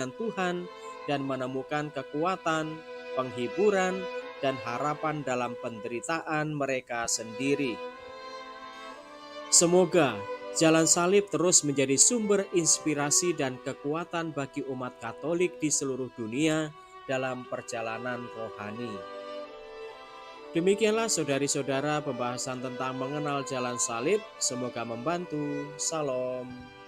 dengan Tuhan dan menemukan kekuatan, penghiburan, dan harapan dalam penderitaan mereka sendiri. Semoga jalan salib terus menjadi sumber inspirasi dan kekuatan bagi umat Katolik di seluruh dunia dalam perjalanan rohani. Demikianlah saudari-saudara pembahasan tentang mengenal jalan salib. Semoga membantu. Salam.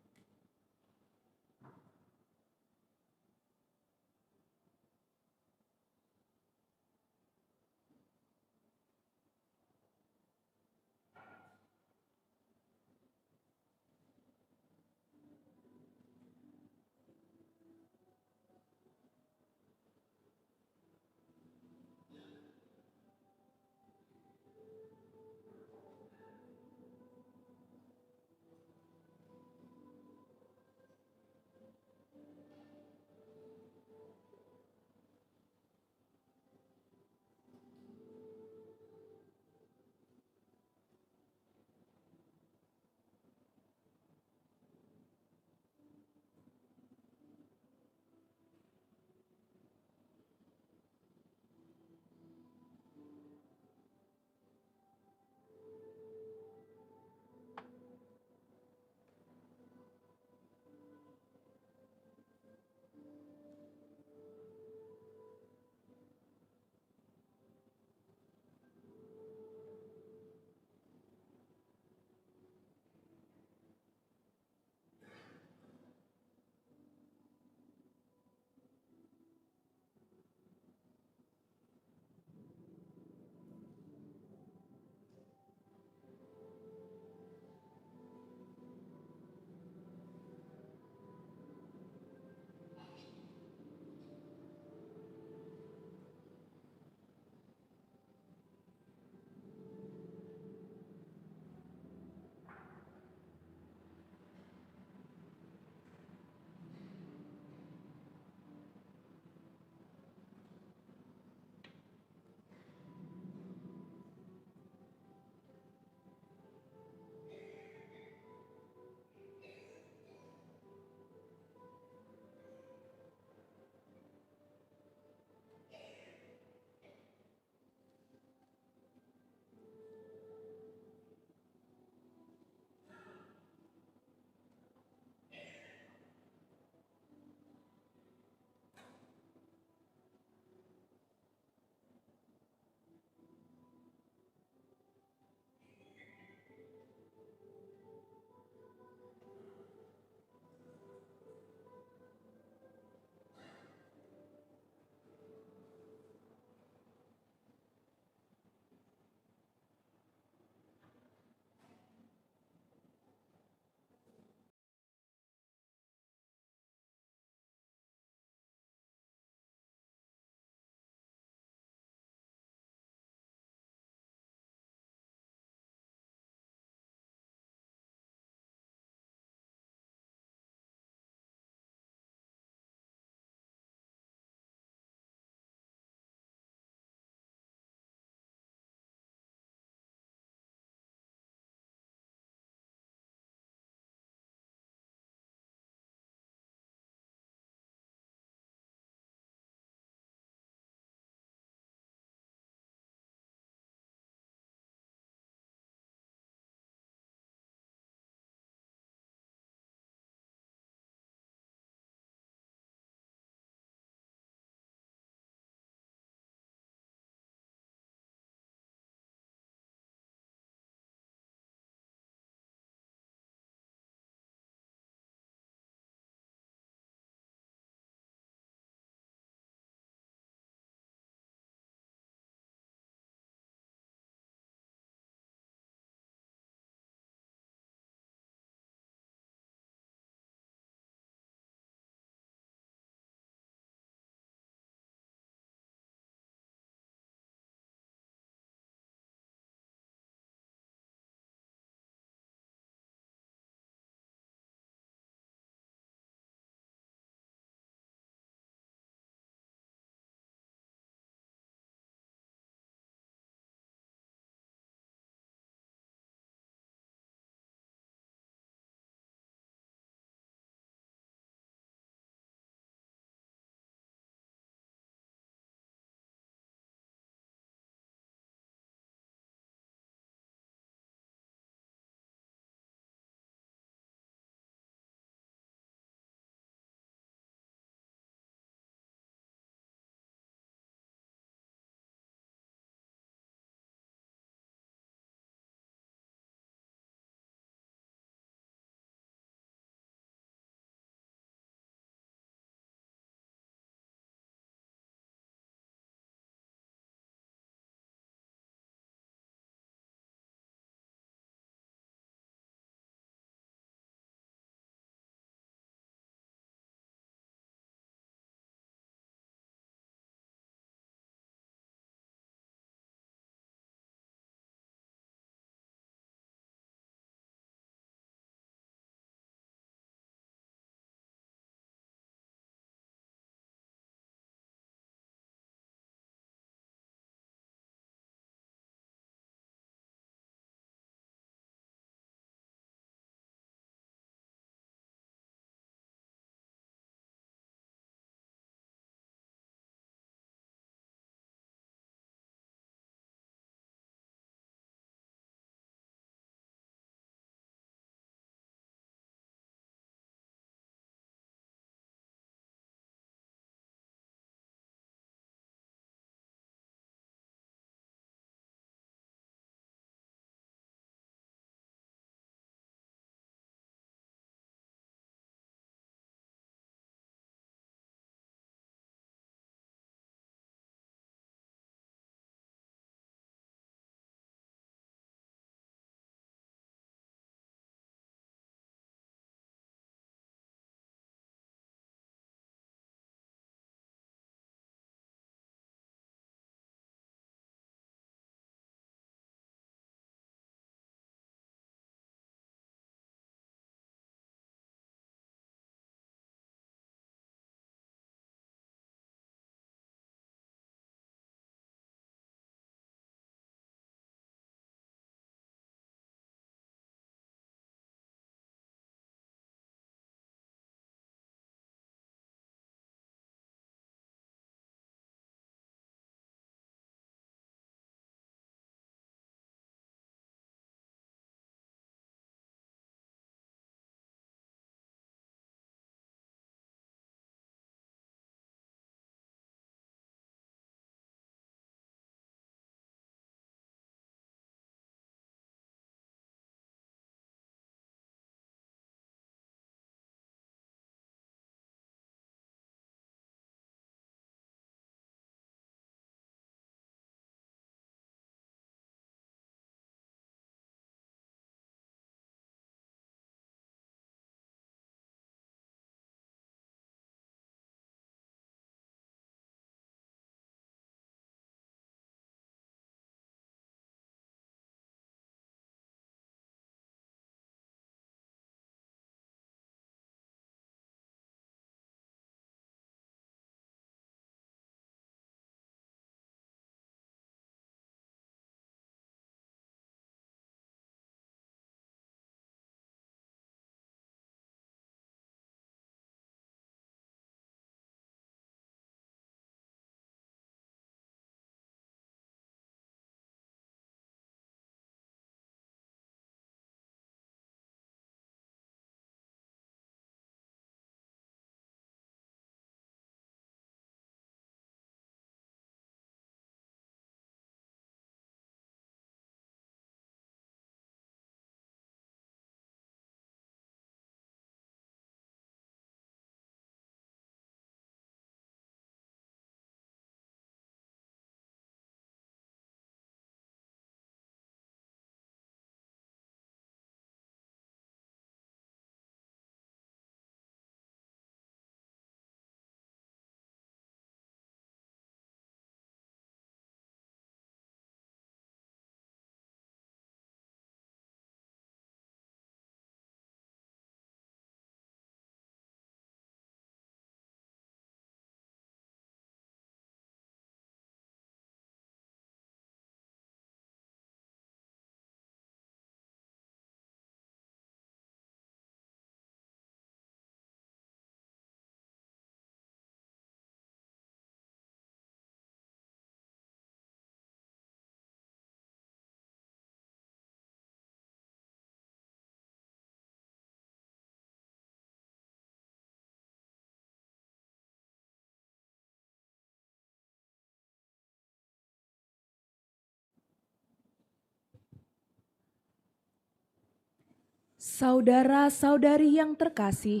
Saudara-saudari yang terkasih,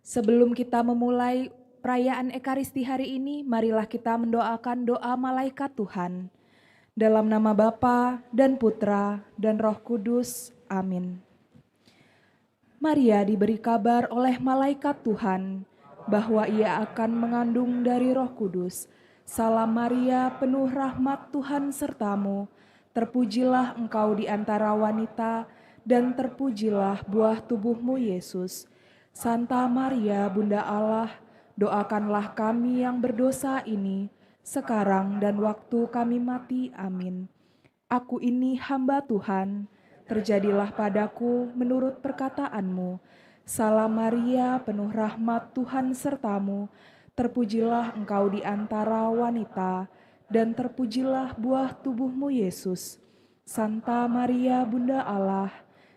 sebelum kita memulai perayaan Ekaristi hari ini, marilah kita mendoakan doa malaikat Tuhan. Dalam nama Bapa dan Putra dan Roh Kudus. Amin. Maria diberi kabar oleh malaikat Tuhan bahwa ia akan mengandung dari Roh Kudus. Salam Maria, penuh rahmat Tuhan sertamu. Terpujilah engkau di antara wanita, dan terpujilah buah tubuhmu Yesus. Santa Maria, Bunda Allah, doakanlah kami yang berdosa ini, sekarang dan waktu kami mati. Amin. Aku ini hamba Tuhan, terjadilah padaku menurut perkataanmu. Salam Maria, penuh rahmat Tuhan sertamu, terpujilah engkau di antara wanita, dan terpujilah buah tubuhmu Yesus. Santa Maria, Bunda Allah,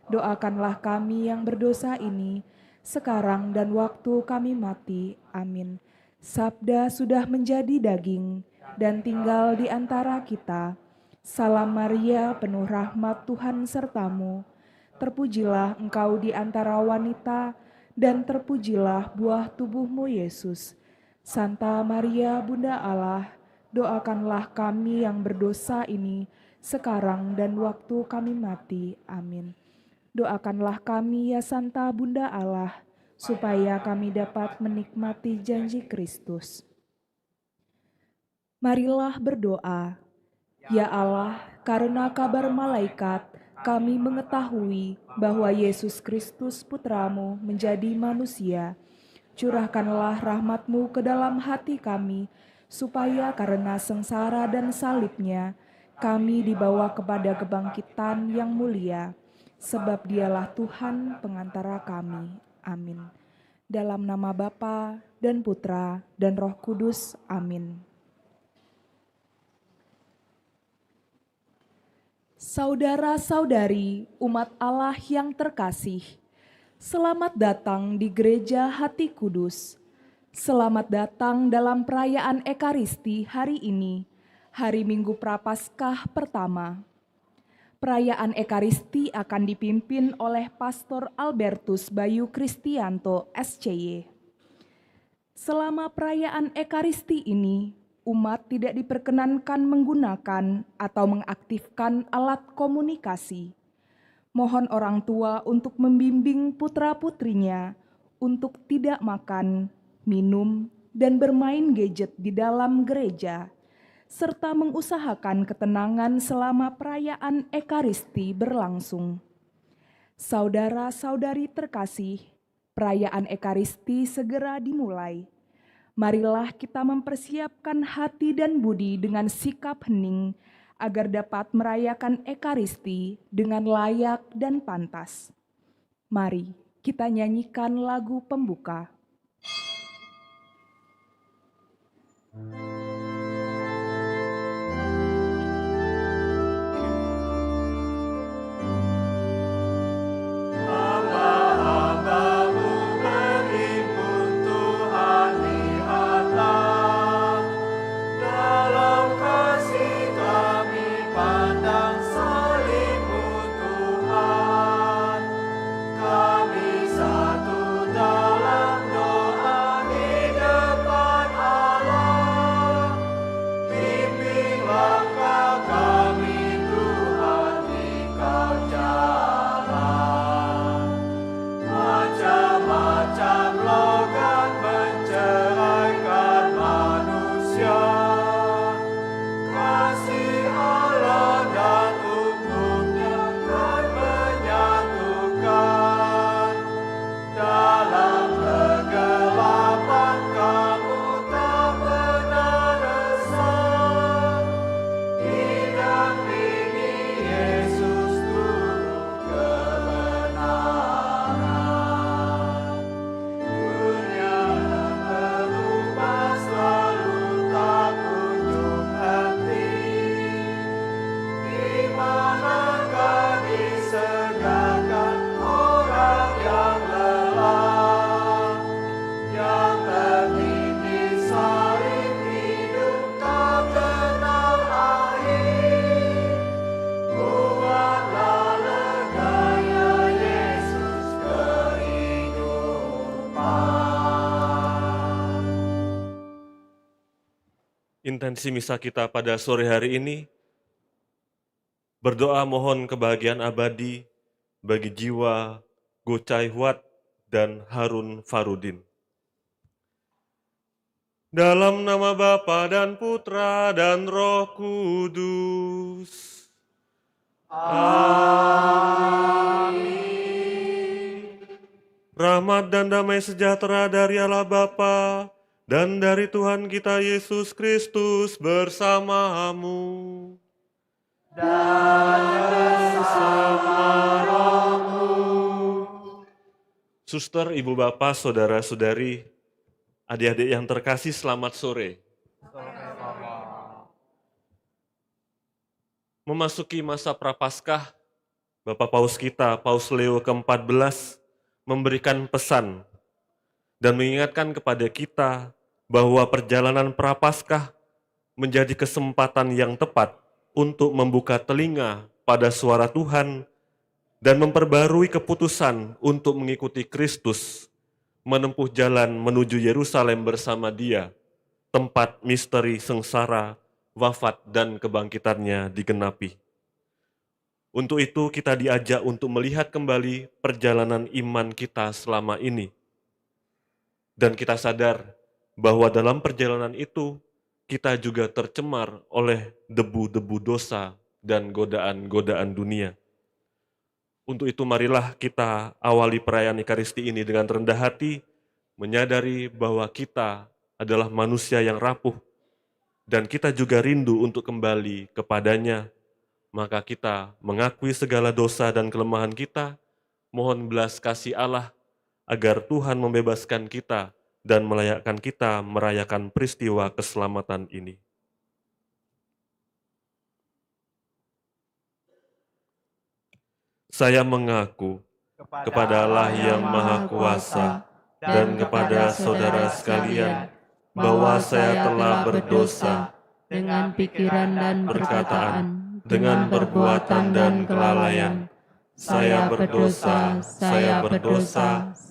doakanlah kami yang berdosa ini, sekarang dan waktu kami mati. Amin. Sabda sudah menjadi daging dan tinggal di antara kita. Salam Maria, penuh rahmat Tuhan sertamu. Terpujilah engkau di antara wanita, dan terpujilah buah tubuhmu Yesus. Santa Maria, Bunda Allah, doakanlah kami yang berdosa ini, sekarang dan waktu kami mati. Amin. Doakanlah kami ya Santa Bunda Allah, supaya kami dapat menikmati janji Kristus. Marilah berdoa. Ya Allah, karena kabar malaikat, kami mengetahui bahwa Yesus Kristus Putramu menjadi manusia. Curahkanlah rahmat-Mu ke dalam hati kami, supaya karena sengsara dan salibnya, kami dibawa kepada kebangkitan yang mulia. Sebab Dialah Tuhan pengantara kami. Amin. Dalam nama Bapa dan Putra dan Roh Kudus. Amin. Saudara-saudari umat Allah yang terkasih, selamat datang di Gereja Hati Kudus. Selamat datang dalam perayaan Ekaristi hari ini, hari Minggu Prapaskah pertama. Perayaan Ekaristi akan dipimpin oleh Pastor Albertus Bayu Kristianto, SCY. Selama perayaan Ekaristi ini, umat tidak diperkenankan menggunakan atau mengaktifkan alat komunikasi. Mohon orang tua untuk membimbing putra-putrinya untuk tidak makan, minum, dan bermain gadget di dalam gereja, serta mengusahakan ketenangan selama perayaan Ekaristi berlangsung. Saudara-saudari terkasih, perayaan Ekaristi segera dimulai. Marilah kita mempersiapkan hati dan budi dengan sikap hening agar dapat merayakan Ekaristi dengan layak dan pantas. Mari kita nyanyikan lagu pembuka. Kami satu dalam intensi misa kita pada sore hari ini, berdoa mohon kebahagiaan abadi bagi jiwa Go Chai Huat dan Harun Farudin. Dalam nama Bapa dan Putra dan Roh Kudus. Amin. Rahmat dan damai sejahtera dari Allah Bapa dan dari Tuhan kita Yesus Kristus bersamamu. Dan bersama rohmu. Suster, ibu bapak, saudara-saudari, adik-adik yang terkasih, selamat sore. Memasuki masa Prapaskah, Bapak Paus kita, Paus Leo ke-14, memberikan pesan dan mengingatkan kepada kita bahwa perjalanan Prapaskah menjadi kesempatan yang tepat untuk membuka telinga pada suara Tuhan dan memperbarui keputusan untuk mengikuti Kristus, menempuh jalan menuju Yerusalem bersama Dia, tempat misteri sengsara, wafat dan kebangkitannya digenapi. Untuk itu kita diajak untuk melihat kembali perjalanan iman kita selama ini. Dan kita sadar bahwa dalam perjalanan itu kita juga tercemar oleh debu-debu dosa dan godaan-godaan dunia. Untuk itu marilah kita awali perayaan Ekaristi ini dengan rendah hati, menyadari bahwa kita adalah manusia yang rapuh, dan kita juga rindu untuk kembali kepadanya, maka kita mengakui segala dosa dan kelemahan kita, mohon belas kasih Allah agar Tuhan membebaskan kita dan melayakkan kita merayakan peristiwa keselamatan ini. Saya mengaku kepada Allah yang Maha Kuasa dan kepada saudara sekalian, bahwa saya telah berdosa dengan pikiran dan perkataan, dengan perbuatan dan kelalaian. Saya berdosa,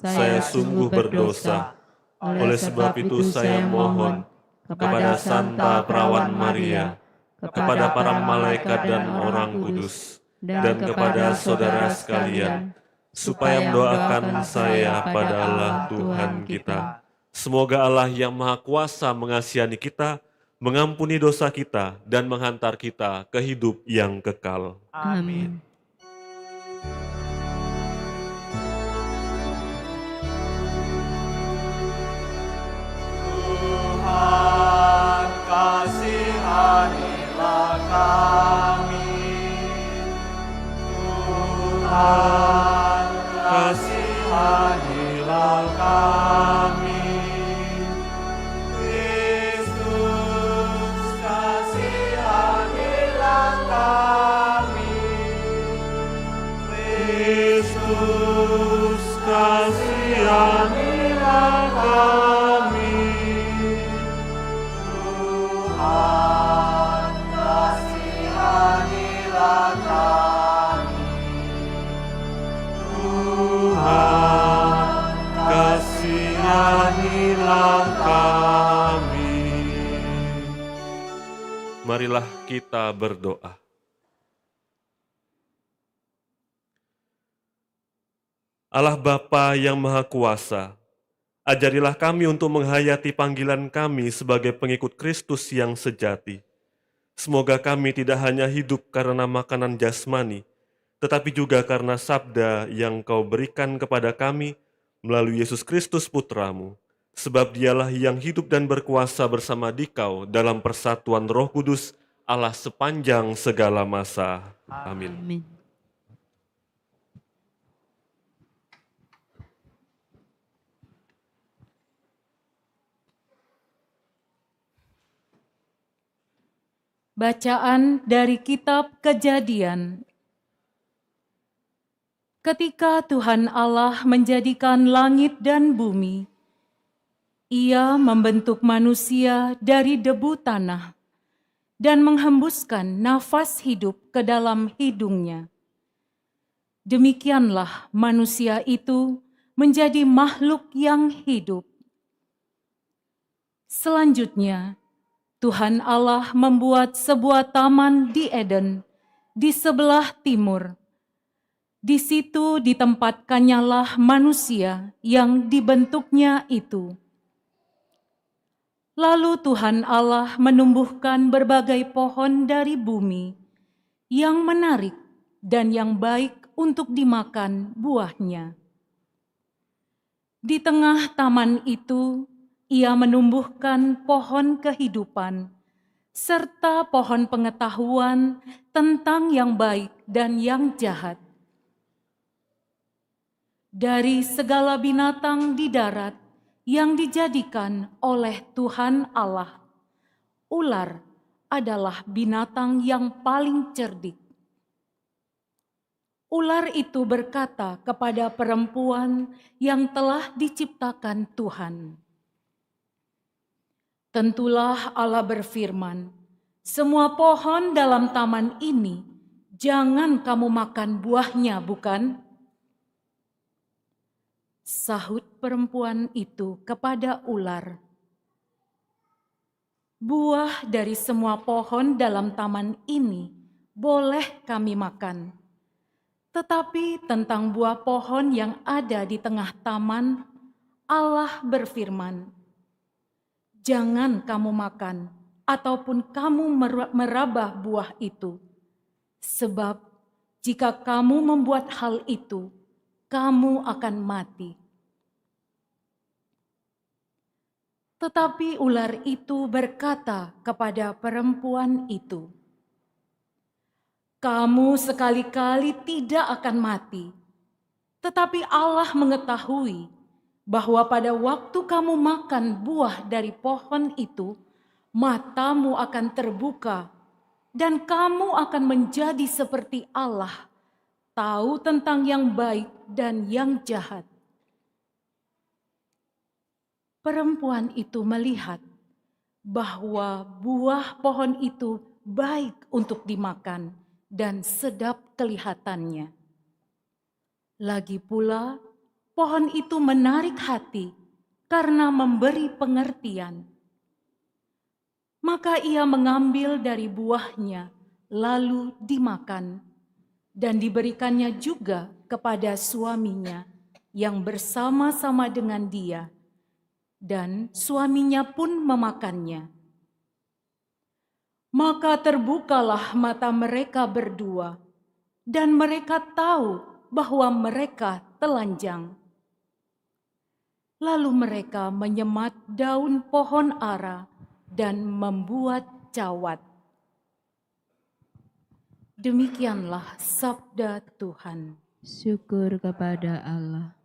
saya sungguh berdosa. Oleh sebab itu saya mohon kepada Santa Perawan Maria, kepada para malaikat dan orang kudus, dan kepada saudara sekalian, supaya mendoakan saya pada Allah Tuhan kita. Semoga Allah yang Maha Kuasa mengasihani kita, mengampuni dosa kita, dan menghantar kita ke hidup yang kekal. Amin. Tuhan, kasihanilah kami. Tuhan, kasihanilah kami. Kristus, kasihanilah kami. Kristus, kasihanilah kami. Tuhan, kasihanilah kami. Tuhan, kasihanilah kami. Marilah kita berdoa. Allah Bapa yang Maha Kuasa, ajarilah kami untuk menghayati panggilan kami sebagai pengikut Kristus yang sejati. Semoga kami tidak hanya hidup karena makanan jasmani, tetapi juga karena sabda yang Kau berikan kepada kami melalui Yesus Kristus Putramu, sebab Dialah yang hidup dan berkuasa bersama Dikau dalam persatuan Roh Kudus, Allah sepanjang segala masa. Amin. Amin. Bacaan dari Kitab Kejadian. Ketika Tuhan Allah menjadikan langit dan bumi, Ia membentuk manusia dari debu tanah dan menghembuskan nafas hidup ke dalam hidungnya. Demikianlah manusia itu menjadi makhluk yang hidup. Selanjutnya, Tuhan Allah membuat sebuah taman di Eden, di sebelah timur. Di situ ditempatkannya manusia yang dibentuknya itu. Lalu Tuhan Allah menumbuhkan berbagai pohon dari bumi yang menarik dan yang baik untuk dimakan buahnya. Di tengah taman itu, Ia menumbuhkan pohon kehidupan, serta pohon pengetahuan tentang yang baik dan yang jahat. Dari segala binatang di darat yang dijadikan oleh Tuhan Allah, ular adalah binatang yang paling cerdik. Ular itu berkata kepada perempuan yang telah diciptakan Tuhan, "Tentulah Allah berfirman, semua pohon dalam taman ini jangan kamu makan buahnya, bukan?" Sahut perempuan itu kepada ular, "Buah dari semua pohon dalam taman ini boleh kami makan. Tetapi tentang buah pohon yang ada di tengah taman, Allah berfirman, jangan kamu makan ataupun kamu merabah buah itu. Sebab jika kamu membuat hal itu, kamu akan mati." Tetapi ular itu berkata kepada perempuan itu, "Kamu sekali-kali tidak akan mati, tetapi Allah mengetahui bahwa pada waktu kamu makan buah dari pohon itu, matamu akan terbuka dan kamu akan menjadi seperti Allah, tahu tentang yang baik dan yang jahat." Perempuan itu melihat bahwa buah pohon itu baik untuk dimakan dan sedap kelihatannya. Lagi pula, pohon itu menarik hati karena memberi pengertian. Maka ia mengambil dari buahnya, lalu dimakan, dan diberikannya juga kepada suaminya yang bersama-sama dengan dia, dan suaminya pun memakannya. Maka terbukalah mata mereka berdua, dan mereka tahu bahwa mereka telanjang. Lalu mereka menyemat daun pohon ara dan membuat cawat. Demikianlah sabda Tuhan. Syukur kepada Allah.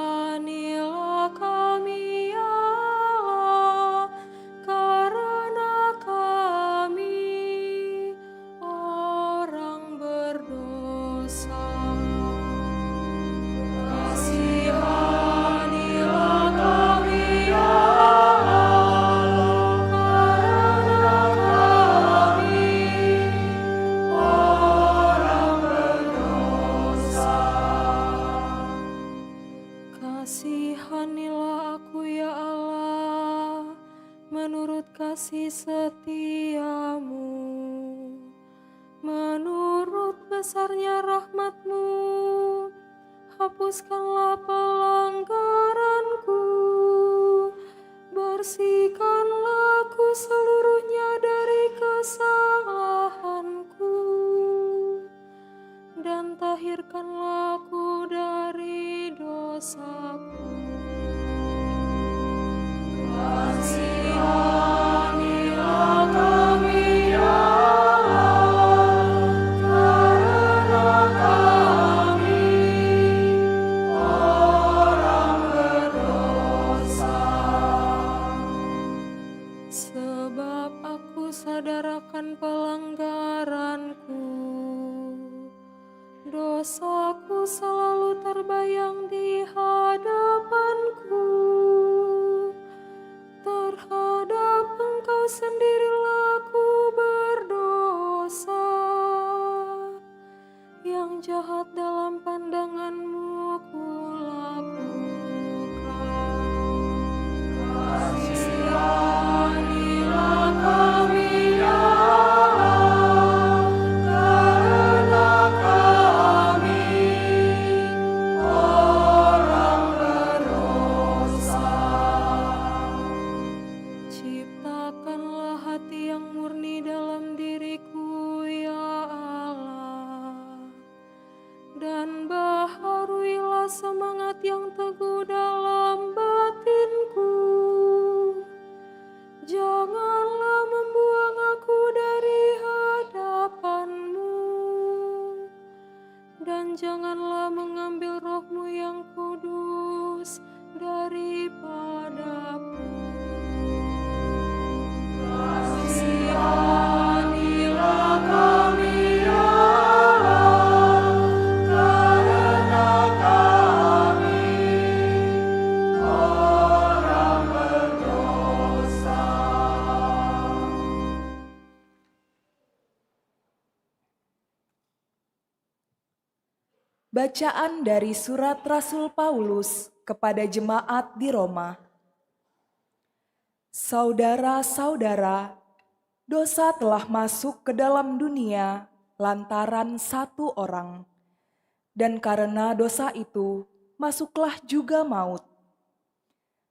Kasihanilah kami ya Allah, karena kami orang berdosa. Kasihanilah kami ya Allah, karena kami orang berdosa. Kasihanilah aku ya Allah, menurut kasih setiamu, menurut besarnya rahmat-Mu, hapuskanlah pelanggaranku, bersihkanlah aku seluruhnya dari kesalahanku, dan tahirkanlah aku dari dosaku. Kasihanilah kami ya Allah, karena kami orang berdosa. Sebab aku sadar akan pelanggaranku, dosaku selalu terbayang di hadapanku. dalam pandangan-Mu kulakukan. Kasihanilah kami ya Allah, karena kami orang berdosa. Ciptakanlah hati yang murni dalam diriku ya Allah, dan baharuilah semangat yang teguh dalam batinku. Janganlah membuang aku dari hadapan-Mu, dan janganlah mengambil Roh-Mu yang kudus daripadaku. Kasihanilah kami ya Allah, karena kami orang berdosa. Bacaan dari surat Rasul Paulus kepada jemaat di Roma. Saudara-saudara, dosa telah masuk ke dalam dunia lantaran satu orang, dan karena dosa itu masuklah juga maut.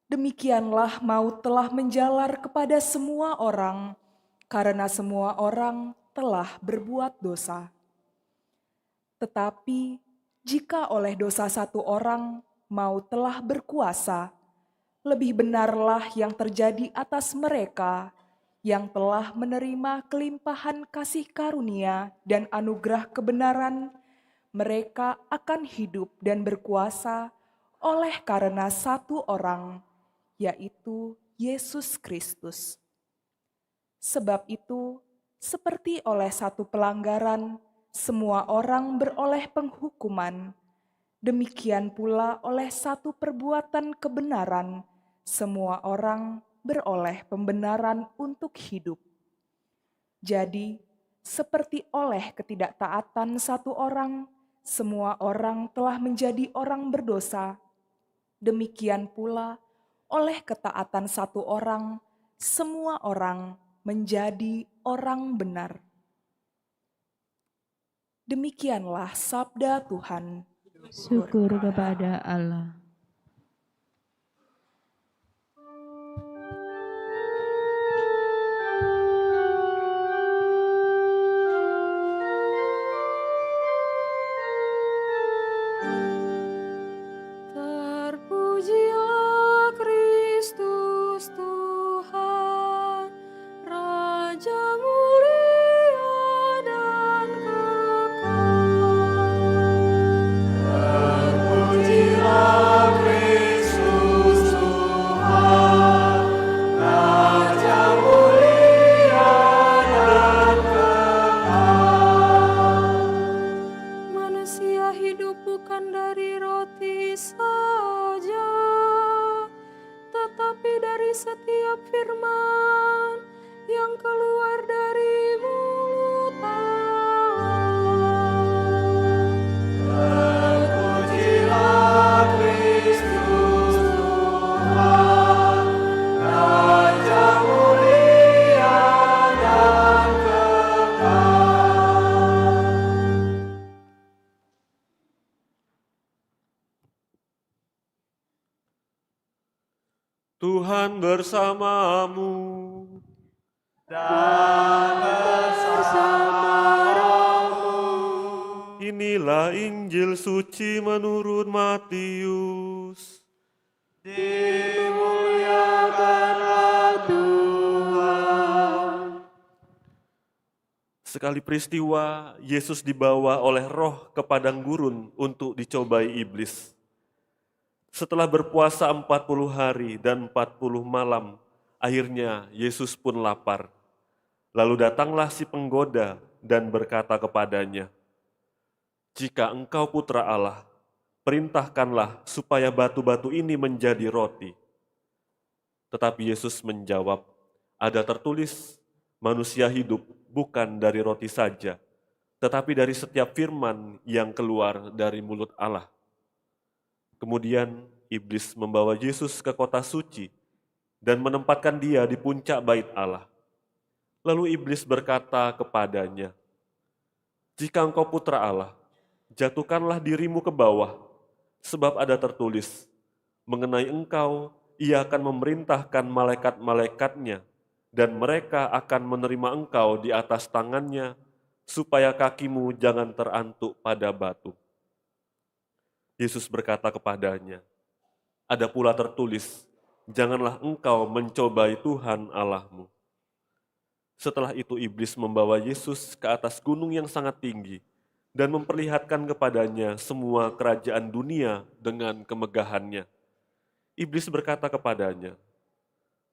Demikianlah maut telah menjalar kepada semua orang, karena semua orang telah berbuat dosa. Tetapi jika oleh dosa satu orang maut telah berkuasa, lebih benarlah yang terjadi atas mereka yang telah menerima kelimpahan kasih karunia dan anugerah kebenaran, mereka akan hidup dan berkuasa oleh karena satu orang, yaitu Yesus Kristus. Sebab itu, seperti oleh satu pelanggaran, semua orang beroleh penghukuman, demikian pula oleh satu perbuatan kebenaran, semua orang beroleh pembenaran untuk hidup. Jadi, seperti oleh ketidaktaatan satu orang, semua orang telah menjadi orang berdosa, demikian pula oleh ketaatan satu orang, semua orang menjadi orang benar. Demikianlah sabda Tuhan. Syukur kepada Allah. Terpujilah Kristus Tuhan, Raja mulia dan kekal. Terpujilah Kristus Tuhan, Raja mulia dan kekal. Manusia hidup bukan dari roti saja, tetapi dari setiap firman yang keluar dari mulut Allah. Terpujilah Kristus Tuhan, Raja mulia dan kekal. Tuhan bersamamu. Dan bersama rohmu. Inilah Injil suci menurut Matius. Dimuliakanlah Tuhan. Sekali peristiwa, Yesus dibawa oleh Roh ke padang gurun untuk dicobai iblis. Setelah berpuasa 40 hari dan 40 malam, akhirnya Yesus pun lapar. Lalu datanglah si penggoda dan berkata kepadanya, "Jika engkau putra Allah, perintahkanlah supaya batu-batu ini menjadi roti." Tetapi Yesus menjawab, "Ada tertulis, manusia hidup bukan dari roti saja, tetapi dari setiap firman yang keluar dari mulut Allah. Kemudian iblis membawa Yesus ke kota suci dan menempatkan dia di puncak bait Allah. Lalu iblis berkata kepadanya, "Jika engkau putra Allah, jatuhkanlah dirimu ke bawah, sebab ada tertulis, mengenai engkau ia akan memerintahkan malaikat-malaikatnya, dan mereka akan menerima engkau di atas tangannya, supaya kakimu jangan terantuk pada batu." Yesus berkata kepadanya, "Ada pula tertulis, janganlah engkau mencobai Tuhan Allahmu." Setelah itu iblis membawa Yesus ke atas gunung yang sangat tinggi dan memperlihatkan kepadanya semua kerajaan dunia dengan kemegahannya. Iblis berkata kepadanya,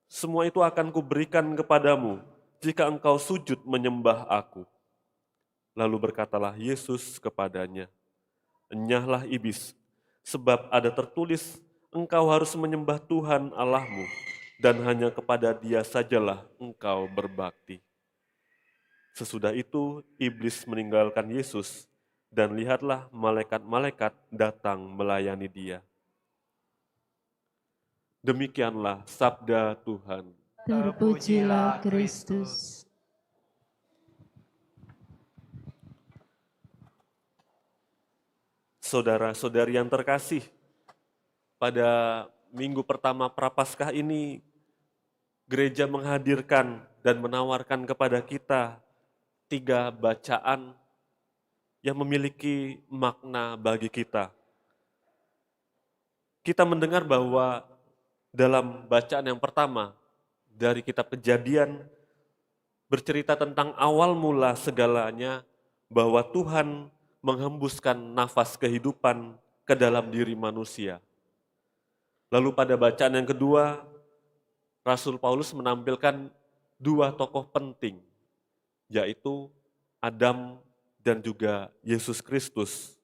"Semua itu akan kuberikan kepadamu jika engkau sujud menyembah aku." Lalu berkatalah Yesus kepadanya, "Enyahlah iblis, sebab ada tertulis, engkau harus menyembah Tuhan Allahmu, dan hanya kepada Dia sajalah engkau berbakti." Sesudah itu, iblis meninggalkan Yesus, dan lihatlah malaikat-malaikat datang melayani Dia. Demikianlah sabda Tuhan. Terpujilah Kristus. Saudara-saudari yang terkasih, pada minggu pertama Prapaskah ini, gereja menghadirkan dan menawarkan kepada kita 3 bacaan yang memiliki makna bagi kita. Kita mendengar bahwa dalam bacaan yang pertama dari kitab Kejadian bercerita tentang awal mula segalanya, bahwa Tuhan menghembuskan nafas kehidupan ke dalam diri manusia. Lalu pada bacaan yang kedua, Rasul Paulus menampilkan 2 tokoh penting, yaitu Adam dan juga Yesus Kristus.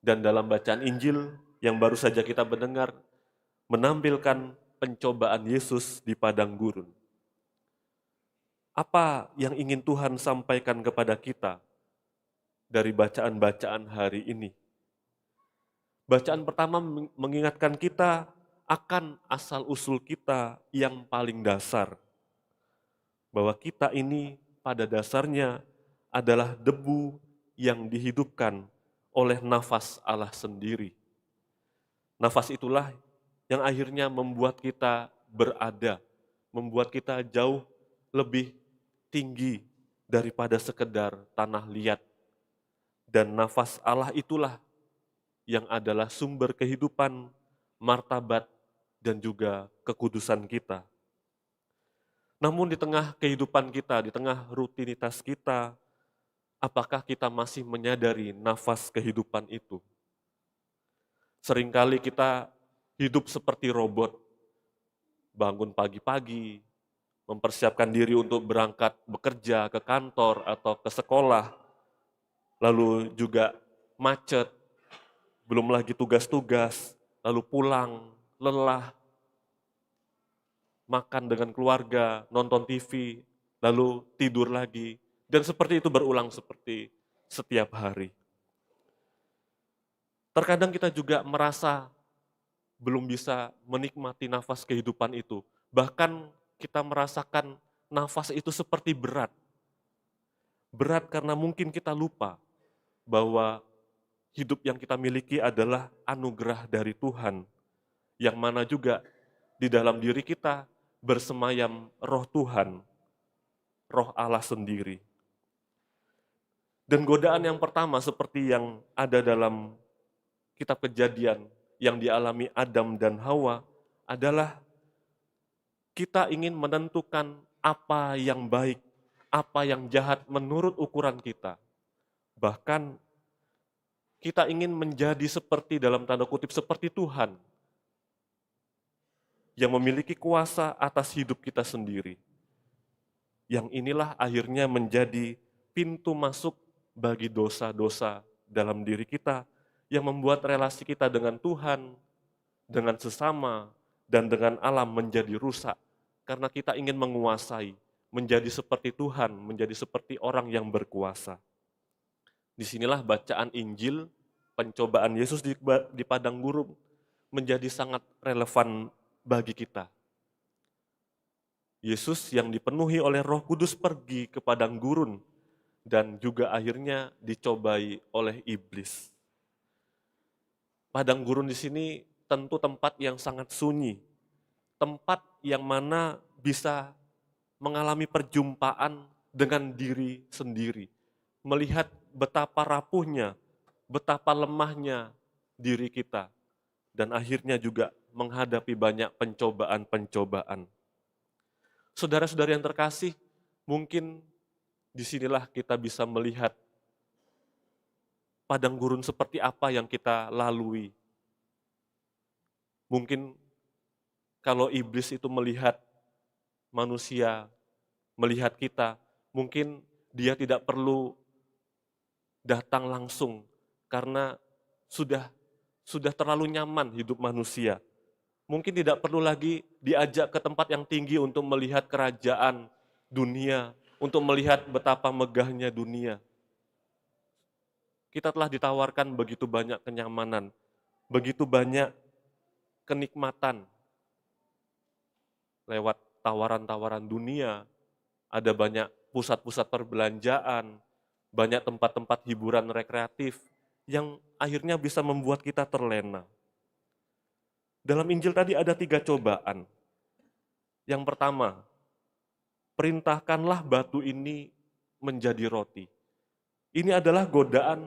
Dan dalam bacaan Injil yang baru saja kita mendengar, menampilkan pencobaan Yesus di padang gurun. Apa yang ingin Tuhan sampaikan kepada kita dari bacaan-bacaan hari ini? Bacaan pertama mengingatkan kita akan asal-usul kita yang paling dasar. Bahwa kita ini pada dasarnya adalah debu yang dihidupkan oleh nafas Allah sendiri. Nafas itulah yang akhirnya membuat kita berada, membuat kita jauh lebih tinggi daripada sekedar tanah liat. Dan nafas Allah itulah yang adalah sumber kehidupan, martabat, dan juga kekudusan kita. Namun di tengah kehidupan kita, di tengah rutinitas kita, apakah kita masih menyadari nafas kehidupan itu? Seringkali kita hidup seperti robot, bangun pagi-pagi, mempersiapkan diri untuk berangkat bekerja ke kantor atau ke sekolah, lalu juga macet, belum lagi tugas-tugas, lalu pulang, lelah, makan dengan keluarga, nonton TV, lalu tidur lagi, dan seperti itu berulang seperti setiap hari. Terkadang kita juga merasa belum bisa menikmati nafas kehidupan itu, bahkan kita merasakan nafas itu seperti berat. Berat karena mungkin kita lupa bahwa hidup yang kita miliki adalah anugerah dari Tuhan, yang mana juga di dalam diri kita bersemayam roh Tuhan, roh Allah sendiri. Dan godaan yang pertama seperti yang ada dalam kitab Kejadian yang dialami Adam dan Hawa adalah kita ingin menentukan apa yang baik, apa yang jahat menurut ukuran kita. Bahkan kita ingin menjadi seperti, dalam tanda kutip, seperti Tuhan yang memiliki kuasa atas hidup kita sendiri. Yang inilah akhirnya menjadi pintu masuk bagi dosa-dosa dalam diri kita yang membuat relasi kita dengan Tuhan, dengan sesama, dan dengan alam menjadi rusak. Karena kita ingin menguasai, menjadi seperti Tuhan, menjadi seperti orang yang berkuasa. Disinilah bacaan Injil, pencobaan Yesus di padang gurun menjadi sangat relevan bagi kita. Yesus yang dipenuhi oleh Roh Kudus pergi ke padang gurun dan juga akhirnya dicobai oleh iblis. Padang gurun di sini tentu tempat yang sangat sunyi, tempat yang mana bisa mengalami perjumpaan dengan diri sendiri, melihat betapa rapuhnya, betapa lemahnya diri kita, dan akhirnya juga menghadapi banyak pencobaan-pencobaan. Saudara-saudara yang terkasih, mungkin disinilah kita bisa melihat padang gurun seperti apa yang kita lalui. Mungkin kalau iblis itu melihat manusia, melihat kita, mungkin dia tidak perlu datang langsung karena sudah terlalu nyaman hidup manusia. Mungkin tidak perlu lagi diajak ke tempat yang tinggi untuk melihat kerajaan dunia, untuk melihat betapa megahnya dunia. Kita telah ditawarkan begitu banyak kenyamanan, begitu banyak kenikmatan lewat tawaran-tawaran dunia, ada banyak pusat-pusat perbelanjaan, banyak tempat-tempat hiburan rekreatif yang akhirnya bisa membuat kita terlena. Dalam Injil tadi ada 3 cobaan. Yang pertama, perintahkanlah batu ini menjadi roti. Ini adalah godaan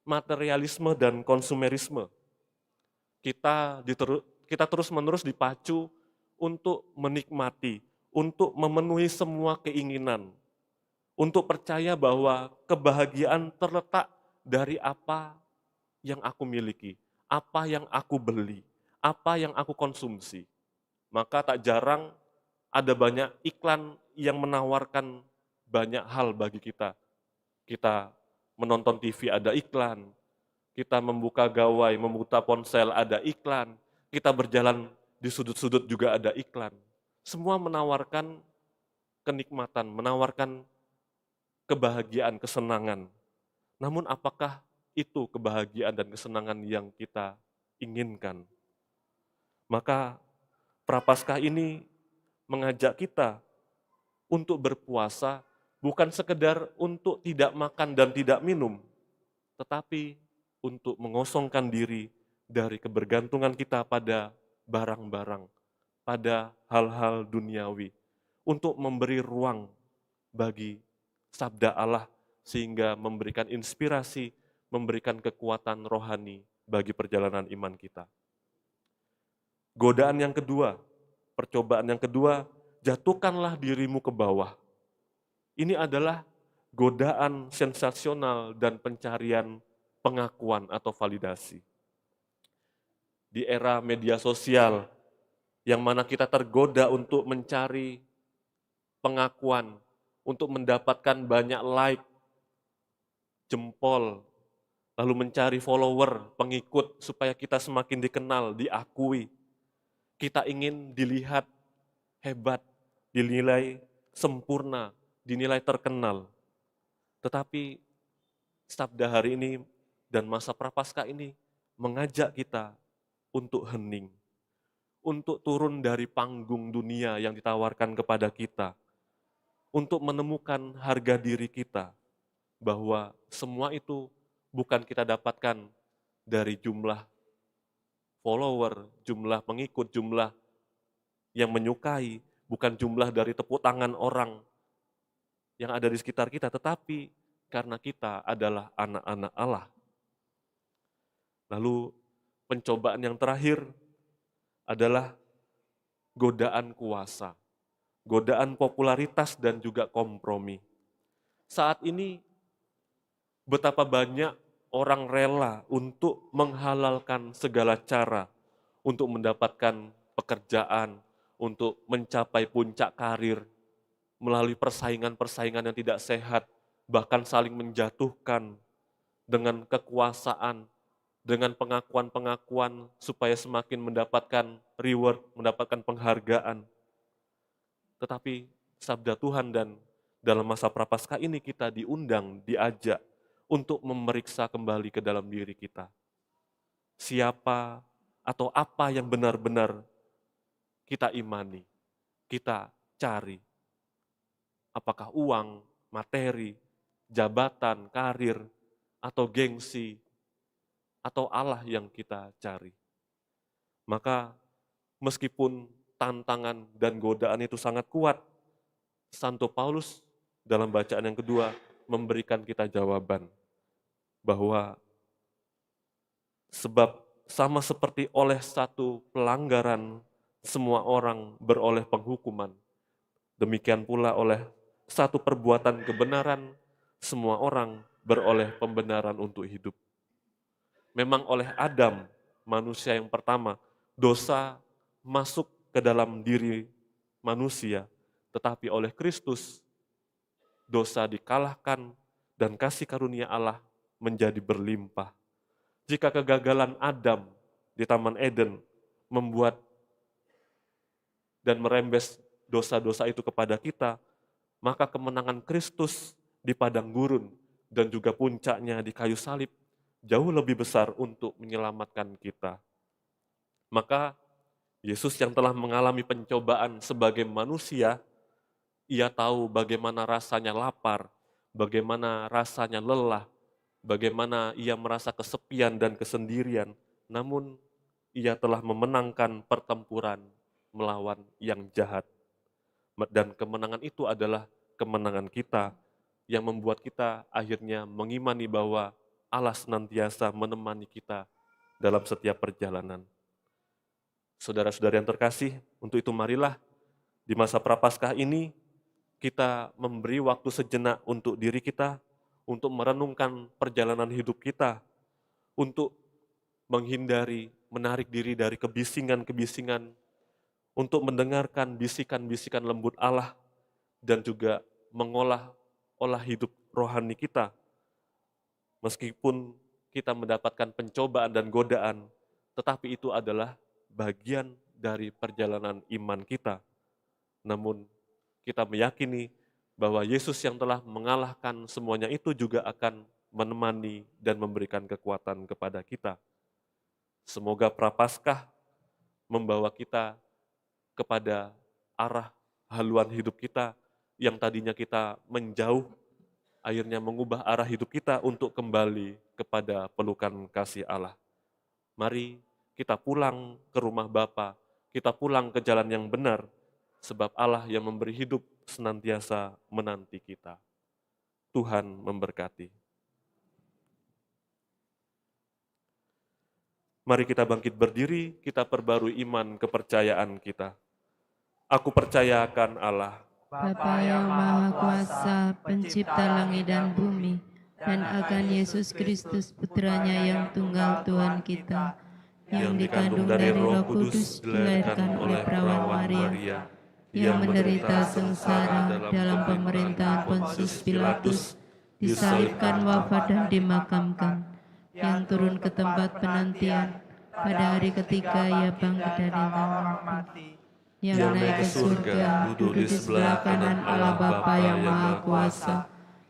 materialisme dan konsumerisme. Kita terus-menerus dipacu untuk menikmati, untuk memenuhi semua keinginan, untuk percaya bahwa kebahagiaan terletak dari apa yang aku miliki, apa yang aku beli, apa yang aku konsumsi. Maka tak jarang ada banyak iklan yang menawarkan banyak hal bagi kita. Kita menonton TV ada iklan, kita membuka gawai, membuka ponsel ada iklan, kita berjalan di sudut-sudut juga ada iklan. Semua menawarkan kenikmatan, menawarkan kebahagiaan, kesenangan. Namun apakah itu kebahagiaan dan kesenangan yang kita inginkan? Maka Prapaskah ini mengajak kita untuk berpuasa bukan sekedar untuk tidak makan dan tidak minum, tetapi untuk mengosongkan diri dari kebergantungan kita pada barang-barang, pada hal-hal duniawi, untuk memberi ruang bagi sabda Allah sehingga memberikan inspirasi, memberikan kekuatan rohani bagi perjalanan iman kita. Godaan yang kedua, percobaan yang kedua, jatuhkanlah dirimu ke bawah. Ini adalah godaan sensasional dan pencarian pengakuan atau validasi. Di era media sosial, yang mana kita tergoda untuk mencari pengakuan, untuk mendapatkan banyak like, jempol, lalu mencari follower, pengikut, supaya kita semakin dikenal, diakui. Kita ingin dilihat hebat, dinilai sempurna, dinilai terkenal. Tetapi sabda hari ini dan masa Prapaskah ini mengajak kita untuk hening, untuk turun dari panggung dunia yang ditawarkan kepada kita, untuk menemukan harga diri kita, bahwa semua itu bukan kita dapatkan dari jumlah follower, jumlah pengikut, jumlah yang menyukai, bukan jumlah dari tepuk tangan orang yang ada di sekitar kita, tetapi karena kita adalah anak-anak Allah. Lalu pencobaan yang terakhir adalah godaan kuasa, godaan popularitas dan juga kompromi. Saat ini betapa banyak orang rela untuk menghalalkan segala cara untuk mendapatkan pekerjaan, untuk mencapai puncak karir, melalui persaingan-persaingan yang tidak sehat, bahkan saling menjatuhkan dengan kekuasaan, dengan pengakuan-pengakuan supaya semakin mendapatkan reward, mendapatkan penghargaan. Tetapi sabda Tuhan dan dalam masa Prapaskah ini kita diundang, diajak untuk memeriksa kembali ke dalam diri kita. Siapa atau apa yang benar-benar kita imani, kita cari. Apakah uang, materi, jabatan, karir, atau gengsi, atau Allah yang kita cari. Maka meskipun tantangan dan godaan itu sangat kuat, Santo Paulus dalam bacaan yang kedua memberikan kita jawaban bahwa sebab sama seperti oleh satu pelanggaran semua orang beroleh penghukuman, demikian pula oleh satu perbuatan kebenaran semua orang beroleh pembenaran untuk hidup. Memang oleh Adam, manusia yang pertama, dosa masuk ke dalam diri manusia, tetapi oleh Kristus, dosa dikalahkan dan kasih karunia Allah menjadi berlimpah. Jika kegagalan Adam di Taman Eden membuat dan merembes dosa-dosa itu kepada kita, maka kemenangan Kristus di padang gurun dan juga puncaknya di kayu salib jauh lebih besar untuk menyelamatkan kita. Maka Yesus yang telah mengalami pencobaan sebagai manusia, ia tahu bagaimana rasanya lapar, bagaimana rasanya lelah, bagaimana ia merasa kesepian dan kesendirian, namun ia telah memenangkan pertempuran melawan yang jahat. Dan kemenangan itu adalah kemenangan kita yang membuat kita akhirnya mengimani bahwa Allah senantiasa menemani kita dalam setiap perjalanan. Saudara-saudara yang terkasih, untuk itu marilah di masa Prapaskah ini kita memberi waktu sejenak untuk diri kita, untuk merenungkan perjalanan hidup kita, untuk menghindari, menarik diri dari kebisingan-kebisingan, untuk mendengarkan bisikan-bisikan lembut Allah, dan juga mengolah hidup rohani kita. Meskipun kita mendapatkan pencobaan dan godaan, tetapi itu adalah bagian dari perjalanan iman kita. Namun kita meyakini bahwa Yesus yang telah mengalahkan semuanya itu juga akan menemani dan memberikan kekuatan kepada kita. Semoga Prapaskah membawa kita kepada arah haluan hidup kita yang tadinya kita menjauh, akhirnya mengubah arah hidup kita untuk kembali kepada pelukan kasih Allah. Mari kita pulang ke rumah Bapa, kita pulang ke jalan yang benar, sebab Allah yang memberi hidup senantiasa menanti kita. Tuhan memberkati. Mari kita bangkit berdiri, kita perbarui iman kepercayaan kita. Aku percaya akan Allah, Bapa yang Maha Kuasa, pencipta langit dan bumi, dan akan Yesus Kristus putranya yang tunggal Tuhan kita, yang dikandung dari Roh Kudus, dilahirkan oleh perawan Maria, yang menderita sengsara dalam pemerintahan Pontius Pilatus, disalibkan, wafat dan dimakamkan, yang turun ke tempat penantian, pada hari ketiga ia bangkit dari antara mati, yang naik ke surga, duduk di sebelah kanan Allah Bapa yang Maha Kuasa.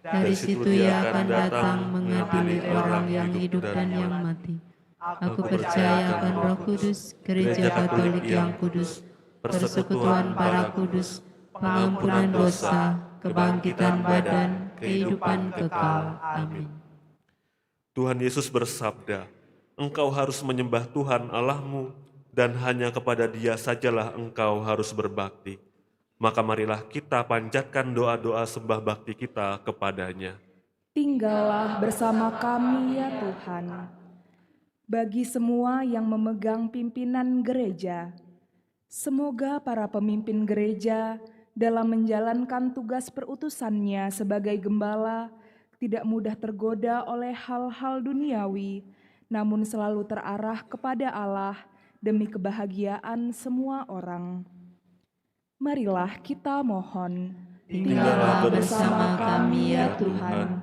Dari situ ia akan datang mengadili orang yang hidup dan yang mati. Aku percaya akan Roh Kudus, Gereja Katolik yang kudus, persekutuan para kudus, pengampunan dosa, kebangkitan badan, kehidupan kekal. Amin. Tuhan Yesus bersabda, engkau harus menyembah Tuhan Allahmu, dan hanya kepada Dia sajalah engkau harus berbakti. Maka marilah kita panjatkan doa-doa sembah bakti kita kepadanya. Tinggallah bersama kami ya Tuhan. Bagi semua yang memegang pimpinan gereja, semoga para pemimpin gereja dalam menjalankan tugas perutusannya sebagai gembala tidak mudah tergoda oleh hal-hal duniawi, namun selalu terarah kepada Allah demi kebahagiaan semua orang. Marilah kita mohon, Tinggallah bersama kami ya Tuhan.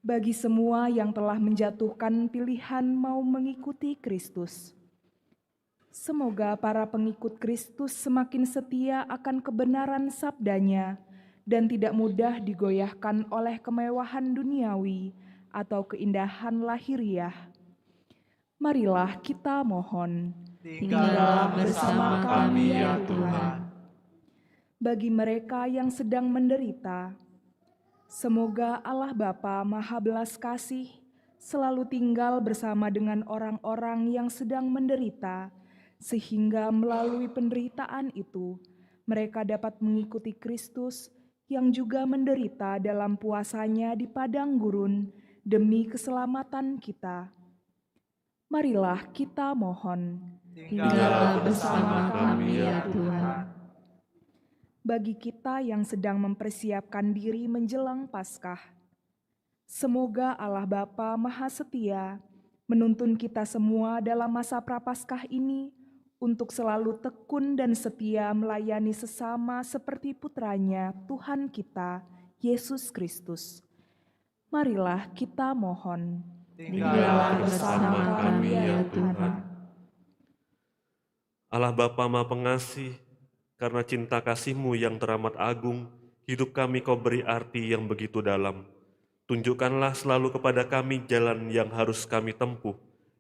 Bagi semua yang telah menjatuhkan pilihan mau mengikuti Kristus, semoga para pengikut Kristus semakin setia akan kebenaran sabdanya dan tidak mudah digoyahkan oleh kemewahan duniawi, atau keindahan lahiriah. Marilah kita mohon. Tinggallah bersama kami ya Tuhan. Bagi mereka yang sedang menderita, semoga Allah Bapa Maha Belas Kasih selalu tinggal bersama dengan orang-orang yang sedang menderita, sehingga melalui penderitaan itu mereka dapat mengikuti Kristus yang juga menderita dalam puasanya di padang gurun demi keselamatan kita. Marilah kita mohon. Tinggallah bersama kami ya Tuhan. Bagi kita yang sedang mempersiapkan diri menjelang Paskah, semoga Allah Bapa Maha Setia menuntun kita semua dalam masa Prapaskah ini untuk selalu tekun dan setia melayani sesama seperti putranya Tuhan kita, Yesus Kristus. Marilah kita mohon. Tinggallah bersama kami ya Tuhan. Allah Bapa Maha Pengasih, karena cinta kasih-Mu yang teramat agung, hidup kami Kau beri arti yang begitu dalam. Tunjukkanlah selalu kepada kami jalan yang harus kami tempuh,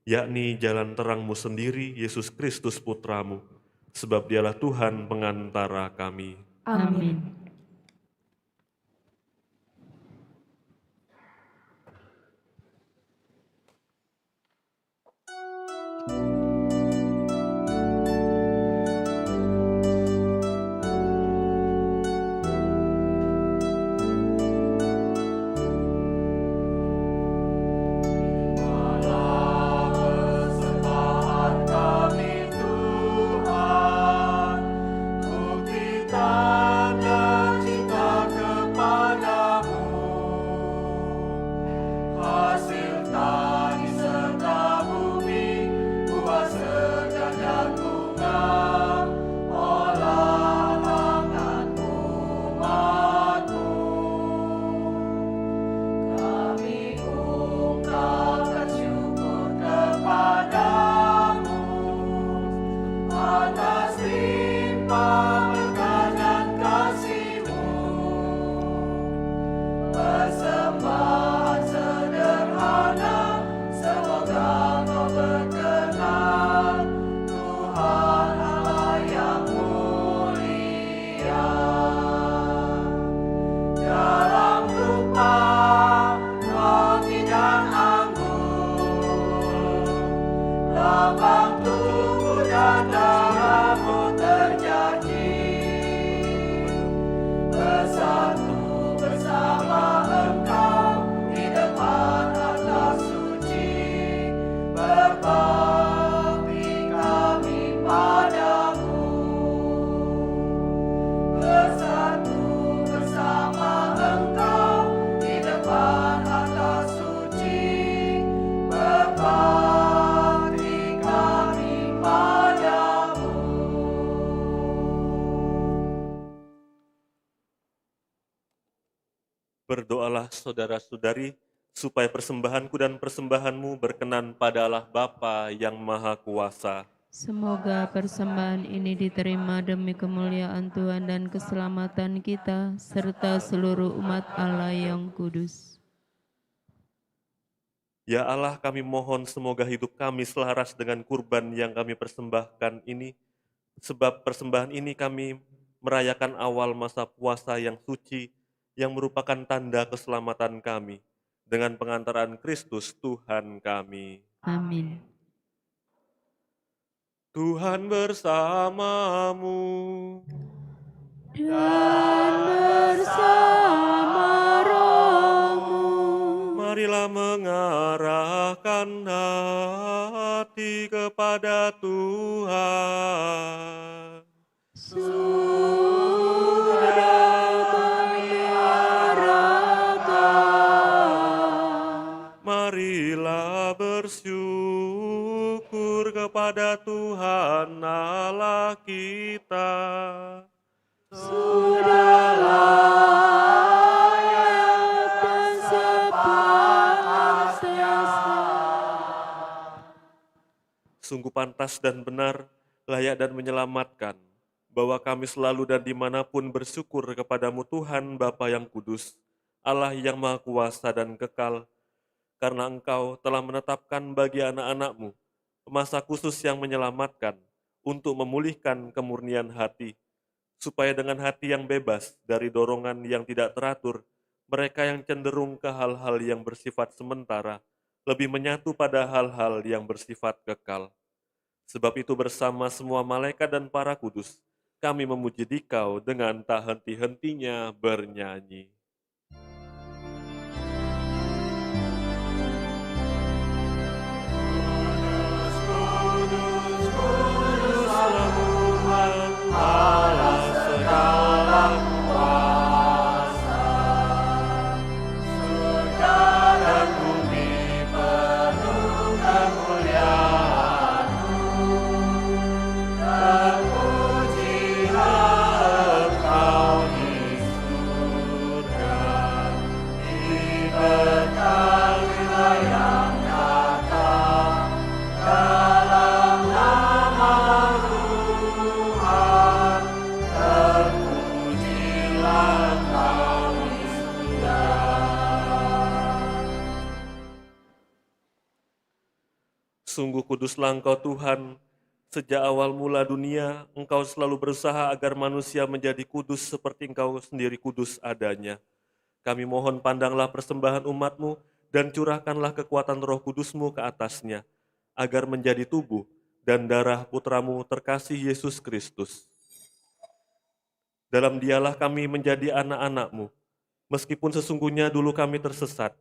yakni jalan terang-Mu sendiri, Yesus Kristus Putra-Mu, sebab Dialah Tuhan pengantara kami. Amin. Berdoalah saudara-saudari, supaya persembahanku dan persembahanmu berkenan pada Allah Bapa yang Maha Kuasa. Semoga persembahan ini diterima demi kemuliaan Tuhan dan keselamatan kita, serta seluruh umat Allah yang kudus. Ya Allah, kami mohon semoga hidup kami selaras dengan kurban yang kami persembahkan ini, sebab persembahan ini kami merayakan awal masa puasa yang suci, yang merupakan tanda keselamatan kami, dengan pengantaran Kristus Tuhan kami. Amin. Tuhan bersamamu. Dan bersama rohmu. Marilah mengarahkan hati kepada Tuhan. Marilah bersyukur kepada Tuhan Allah kita. Sungguh pantas dan benar, layak dan menyelamatkan, bahwa kami selalu dan dimanapun bersyukur kepadamu Tuhan Bapa yang Kudus, Allah yang Maha Kuasa dan Kekal, karena Engkau telah menetapkan bagi anak-anak-Mu masa khusus yang menyelamatkan untuk memulihkan kemurnian hati, supaya dengan hati yang bebas dari dorongan yang tidak teratur, mereka yang cenderung ke hal-hal yang bersifat sementara, lebih menyatu pada hal-hal yang bersifat kekal. Sebab itu bersama semua malaikat dan para kudus, kami memuji Dikau dengan tak henti-hentinya bernyanyi. Sungguh kuduslah Engkau Tuhan, sejak awal mula dunia, Engkau selalu berusaha agar manusia menjadi kudus seperti Engkau sendiri kudus adanya. Kami mohon pandanglah persembahan umat-Mu dan curahkanlah kekuatan Roh Kudus-Mu ke atasnya, agar menjadi tubuh dan darah Putra-Mu terkasih Yesus Kristus. Dalam Dialah kami menjadi anak-anak-Mu, meskipun sesungguhnya dulu kami tersesat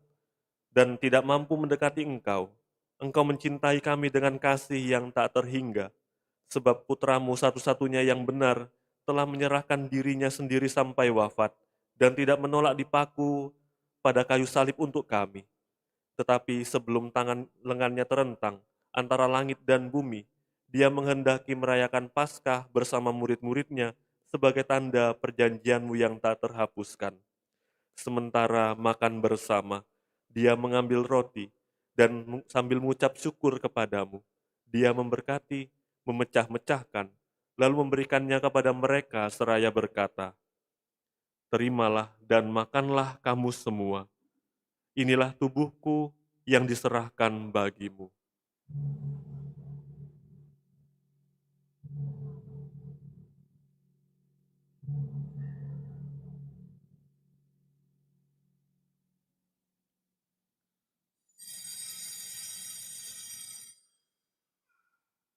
dan tidak mampu mendekati Engkau. Engkau mencintai kami dengan kasih yang tak terhingga, sebab Putra-Mu satu-satunya yang benar telah menyerahkan dirinya sendiri sampai wafat, dan tidak menolak dipaku pada kayu salib untuk kami. Tetapi sebelum tangan lengannya terentang antara langit dan bumi, Dia menghendaki merayakan Paskah bersama murid-muridnya sebagai tanda perjanjian-Mu yang tak terhapuskan. Sementara makan bersama, Dia mengambil roti, dan sambil mengucap syukur kepadamu, Dia memberkati, memecah-mecahkan, lalu memberikannya kepada mereka seraya berkata, "Terimalah dan makanlah kamu semua. Inilah tubuhku yang diserahkan bagimu."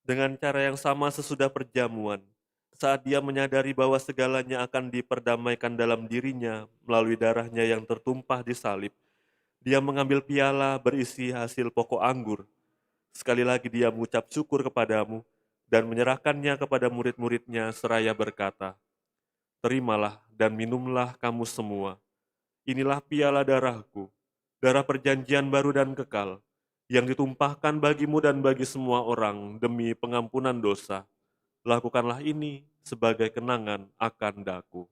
Dengan cara yang sama sesudah perjamuan, saat Dia menyadari bahwa segalanya akan diperdamaikan dalam dirinya melalui darahnya yang tertumpah di salib, Dia mengambil piala berisi hasil pokok anggur. Sekali lagi Dia mengucap syukur kepadamu dan menyerahkannya kepada murid-muridnya seraya berkata, "Terimalah dan minumlah kamu semua. Inilah piala darahku, darah perjanjian baru dan kekal, yang ditumpahkan bagimu dan bagi semua orang demi pengampunan dosa. Lakukanlah ini sebagai kenangan akan daku."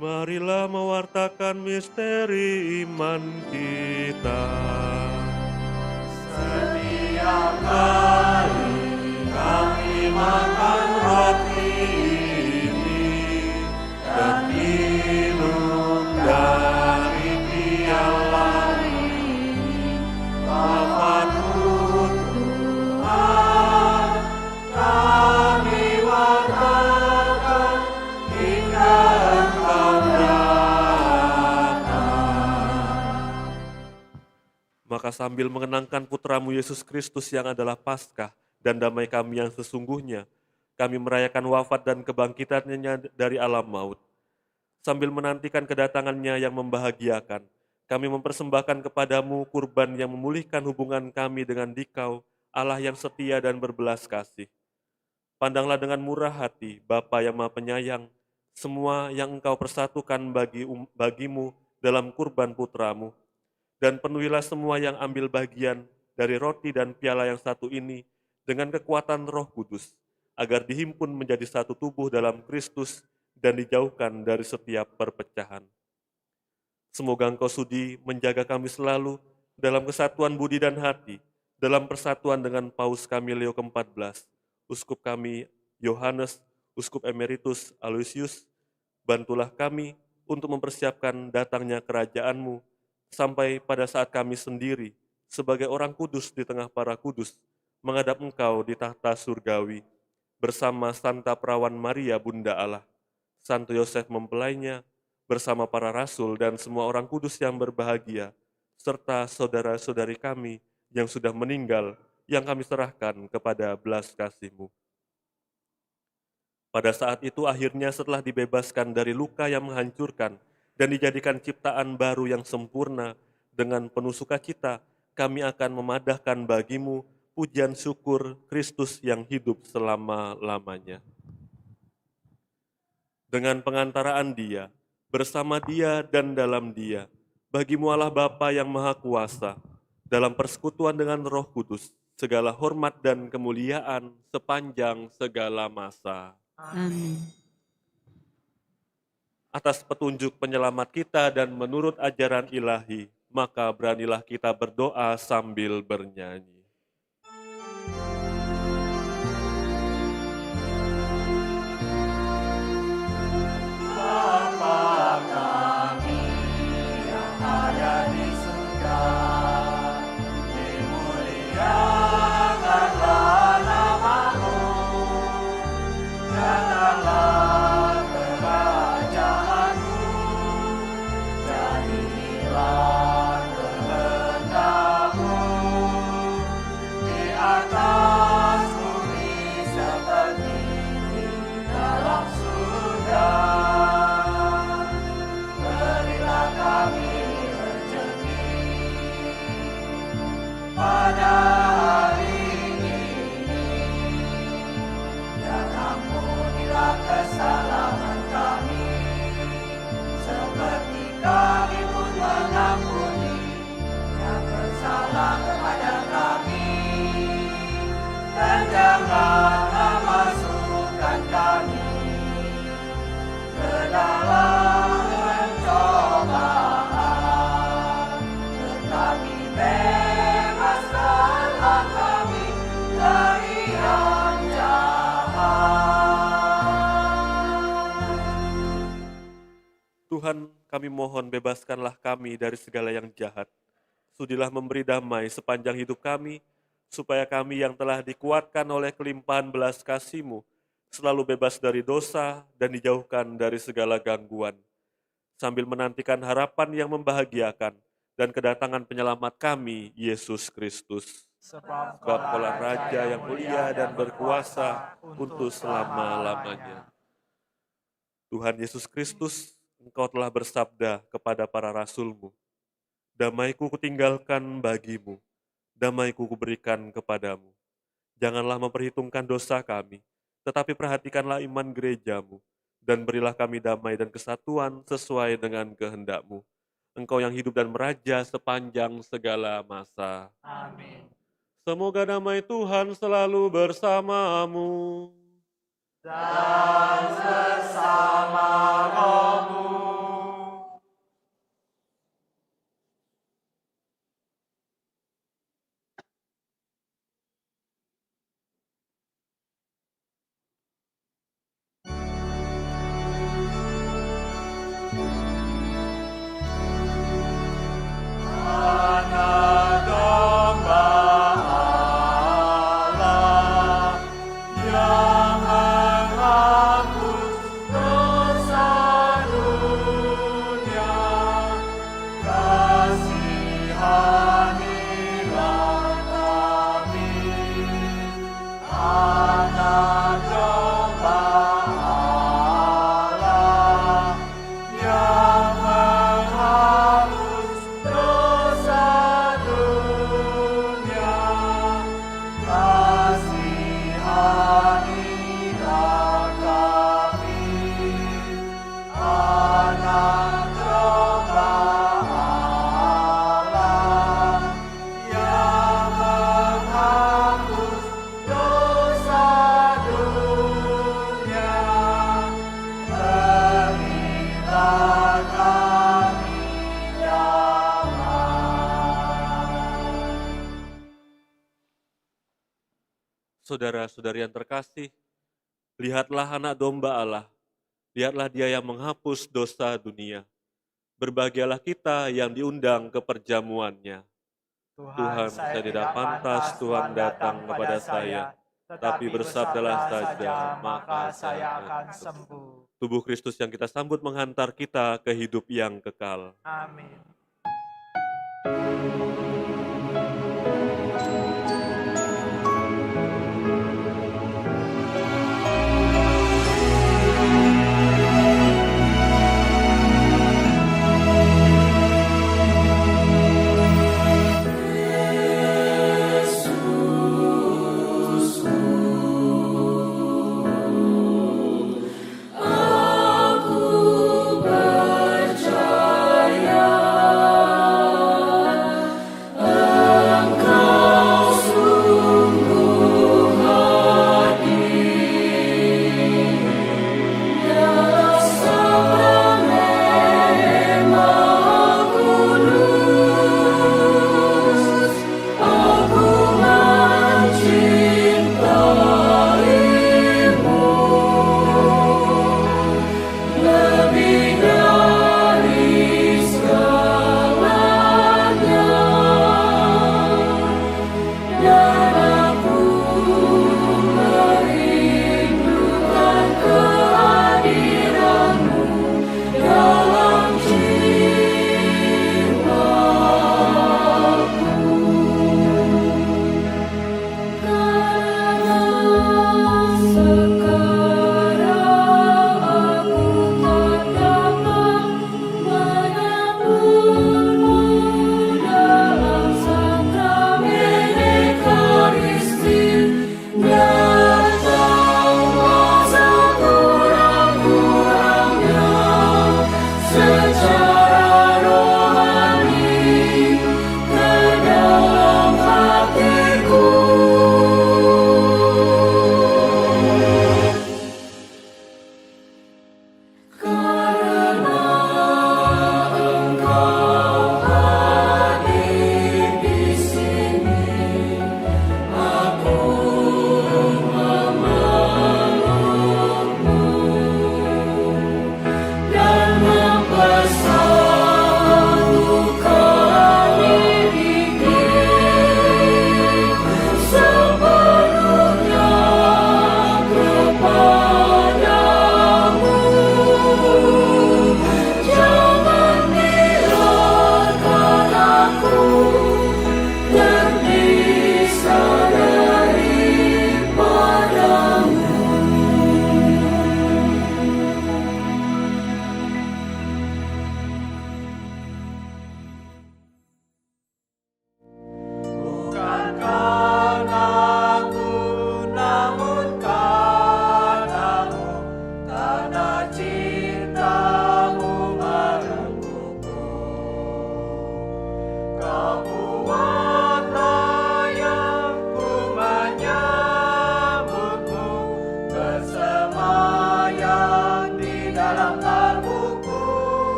Marilah mewartakan misteri iman kita. Setiap kali kami makan roti ini dan minum dari piala ini, wafat-Mu Tuhan, kami wartakan hingga Engkau datang. Maka sambil mengenangkan Putra-Mu Yesus Kristus yang adalah Paskah dan damai kami yang sesungguhnya, kami merayakan wafat dan kebangkitannya dari alam maut. Sambil menantikan kedatangannya yang membahagiakan, kami mempersembahkan kepadamu kurban yang memulihkan hubungan kami dengan Dikau, Allah yang setia dan berbelas kasih. Pandanglah dengan murah hati, Bapa yang Maha Penyayang, semua yang Engkau persatukan bagimu dalam kurban Putra-Mu, dan penuhilah semua yang ambil bagian dari roti dan piala yang satu ini dengan kekuatan Roh Kudus, agar dihimpun menjadi satu tubuh dalam Kristus dan dijauhkan dari setiap perpecahan. Semoga Engkau sudi menjaga kami selalu dalam kesatuan budi dan hati, dalam persatuan dengan Paus kami Leo ke-14, Uskup kami Yohanes, Uskup Emeritus Aloysius. Bantulah kami untuk mempersiapkan datangnya kerajaan-Mu, sampai pada saat kami sendiri, sebagai orang kudus di tengah para kudus, menghadap Engkau di tahta surgawi, bersama Santa Perawan Maria Bunda Allah, Santo Yosef mempelainya, bersama para rasul dan semua orang kudus yang berbahagia, serta saudara-saudari kami yang sudah meninggal, yang kami serahkan kepada belas kasih-Mu. Pada saat itu akhirnya setelah dibebaskan dari luka yang menghancurkan dan dijadikan ciptaan baru yang sempurna, dengan penuh sukacita kami akan memadahkan bagi-Mu pujian syukur Kristus yang hidup selama-lamanya. Dengan pengantaraan Dia, bersama Dia dan dalam Dia, bagi-Mu Allah Bapa yang Maha Kuasa, dalam persekutuan dengan Roh Kudus, segala hormat dan kemuliaan sepanjang segala masa. Amin. Atas petunjuk penyelamat kita dan menurut ajaran ilahi, maka beranilah kita berdoa sambil bernyanyi. Bapa kami yang ada di surga, dimuliakanlah nama-Mu, datanglah kerajaan-Mu, jadilah kehendak-Mu di atas bumi seperti di dalam surga. Berilah kami rezeki pada hari ini, dan ampunilah kesalahan kami, seperti kami pun mengampuni yang bersalah kepada kami. Dan janganlah masukkan kami ke dalam pencobaan, tetapi bebaskanlah kami dari yang jahat. Tuhan, kami mohon bebaskanlah kami dari segala yang jahat. Sudilah memberi damai sepanjang hidup kami, supaya kami yang telah dikuatkan oleh kelimpahan belas kasih-Mu, selalu bebas dari dosa dan dijauhkan dari segala gangguan, sambil menantikan harapan yang membahagiakan dan kedatangan penyelamat kami, Yesus Kristus. Sebab Kaulah Raja yang mulia dan berkuasa untuk selama-lamanya. Tuhan Yesus Kristus, Engkau telah bersabda kepada para rasul-Mu, "Damai-Ku kutinggalkan bagi-Mu, damai-Ku kuberikan kepadamu. Janganlah memperhitungkan dosa kami, tetapi perhatikanlah iman gereja-Mu, dan berilah kami damai dan kesatuan sesuai dengan kehendak-Mu. Engkau yang hidup dan meraja sepanjang segala masa." Amin. Semoga damai Tuhan selalu bersamamu. Dan sesama rohmu. Anak domba Allah yang menghapus dosa dunia. Saudara-saudari yang terkasih, lihatlah anak domba Allah, lihatlah dia yang menghapus dosa dunia. Berbahagialah kita yang diundang ke perjamuannya. Tuhan, saya tidak pantas Tuhan datang kepada saya, tapi bersabdalah saja, maka saya akan sembuh. Tubuh Kristus yang kita sambut menghantar kita ke hidup yang kekal. Amin.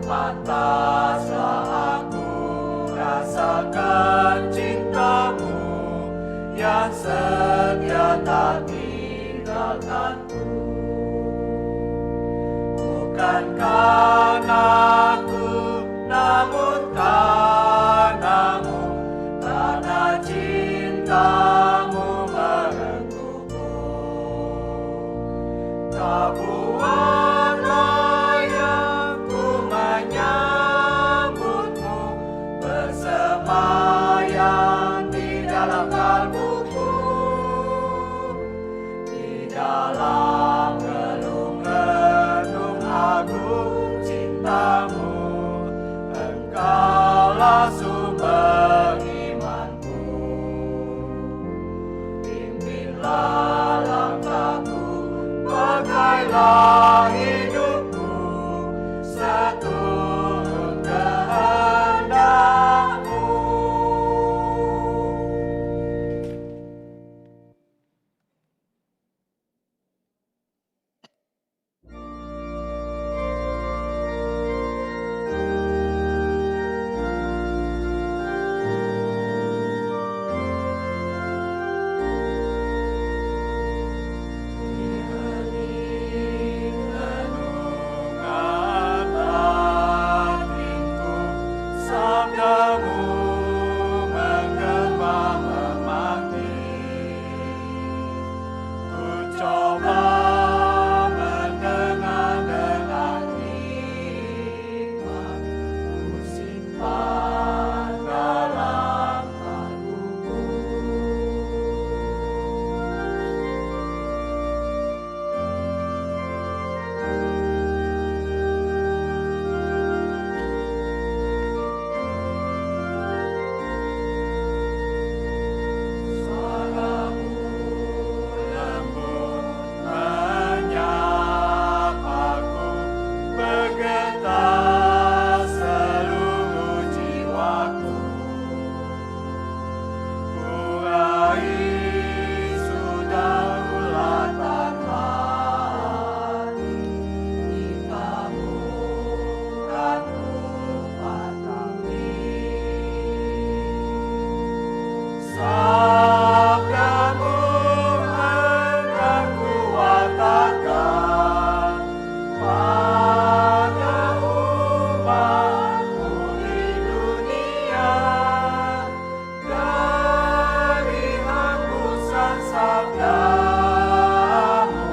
Pantaslah aku rasakan cintamu yang setia tak tinggalkanku. Bukan karena aku, namun karenamu, karena cintamu merengkuhku. Kau buatlah yang ku bela hidupku seturut kehendak-Mu. Renungan batinku, sabda-Mu menggema memanggil. Ku coba mendengar dengan hikmat, ku simpan dalam kalbuku. Suara-Mu lembut menyapaku, bergetar seluruh jiwaku. Ku raih sudah ulatan hati, Cinta-Mu kan ku patuhi. Sabda-Mu hendak ku watakkan pada umat-Mu di dunia. Dari hembusan sabda-Mu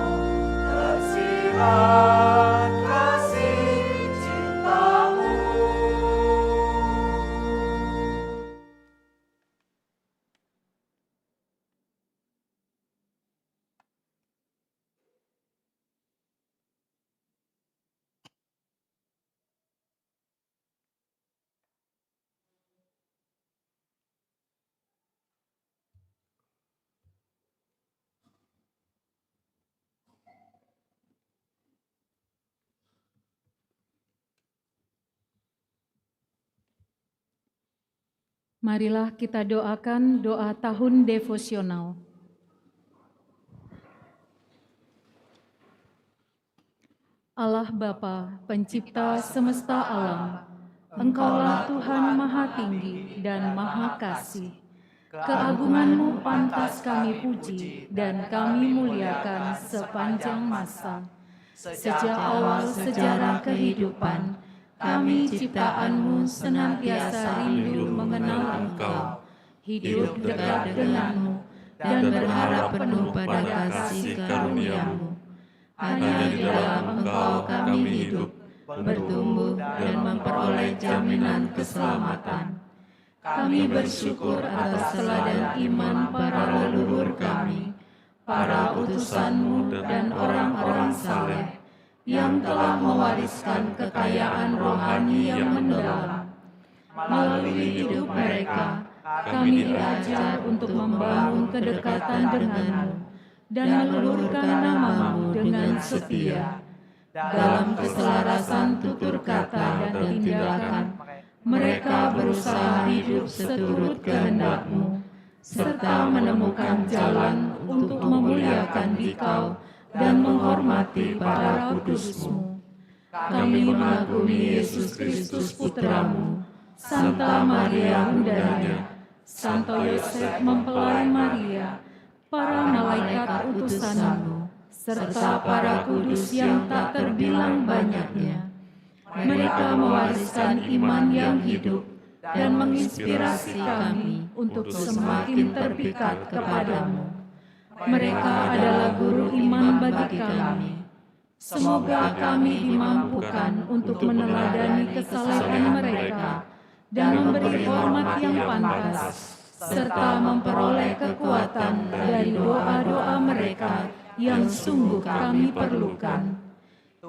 tersirat kasih cinta-Mu. Marilah kita doakan doa tahun devosional. Allah Bapa, pencipta semesta alam, Engkaulah Tuhan Maha Tinggi dan Maha Kasih. Keagungan-Mu pantas kami puji dan kami muliakan sepanjang masa. Sejak awal sejarah kehidupan, kami ciptaan-Mu senantiasa rindu mengenal Engkau, hidup dekat dengan-Mu, dan berharap penuh pada kasih karunia-Mu. Hanya di dalam Engkau kami hidup, bertumbuh, dan memperoleh jaminan keselamatan. Kami bersyukur atas teladan iman para leluhur kami, para utusan-Mu dan orang-orang saleh, yang telah mewariskan kekayaan rohani yang mendalam. Melalui hidup mereka, kami diajar untuk membangun kedekatan dengan-Mu dan meluluhkan nama-Mu dengan setia. Dalam keselarasan tutur kata dan tindakan, mereka berusaha hidup seturut kehendak-Mu, serta menemukan jalan untuk memuliakan Dikau dan menghormati para kudus-Mu. Kami mengagumi Yesus Kristus Putra-Mu, Santa Maria Bundanya, Santo Yosef mempelai Maria, para malaikat utusan-Mu, serta para kudus yang tak terbilang banyaknya. Mereka mewariskan iman yang hidup dan menginspirasi kami untuk semakin terpikat kepadamu. Mereka adalah guru iman bagi kami. Semoga kami dimampukan untuk meneladani kesalehan mereka dan memberi hormat yang pantas, serta memperoleh kekuatan dari doa-doa mereka yang sungguh kami perlukan.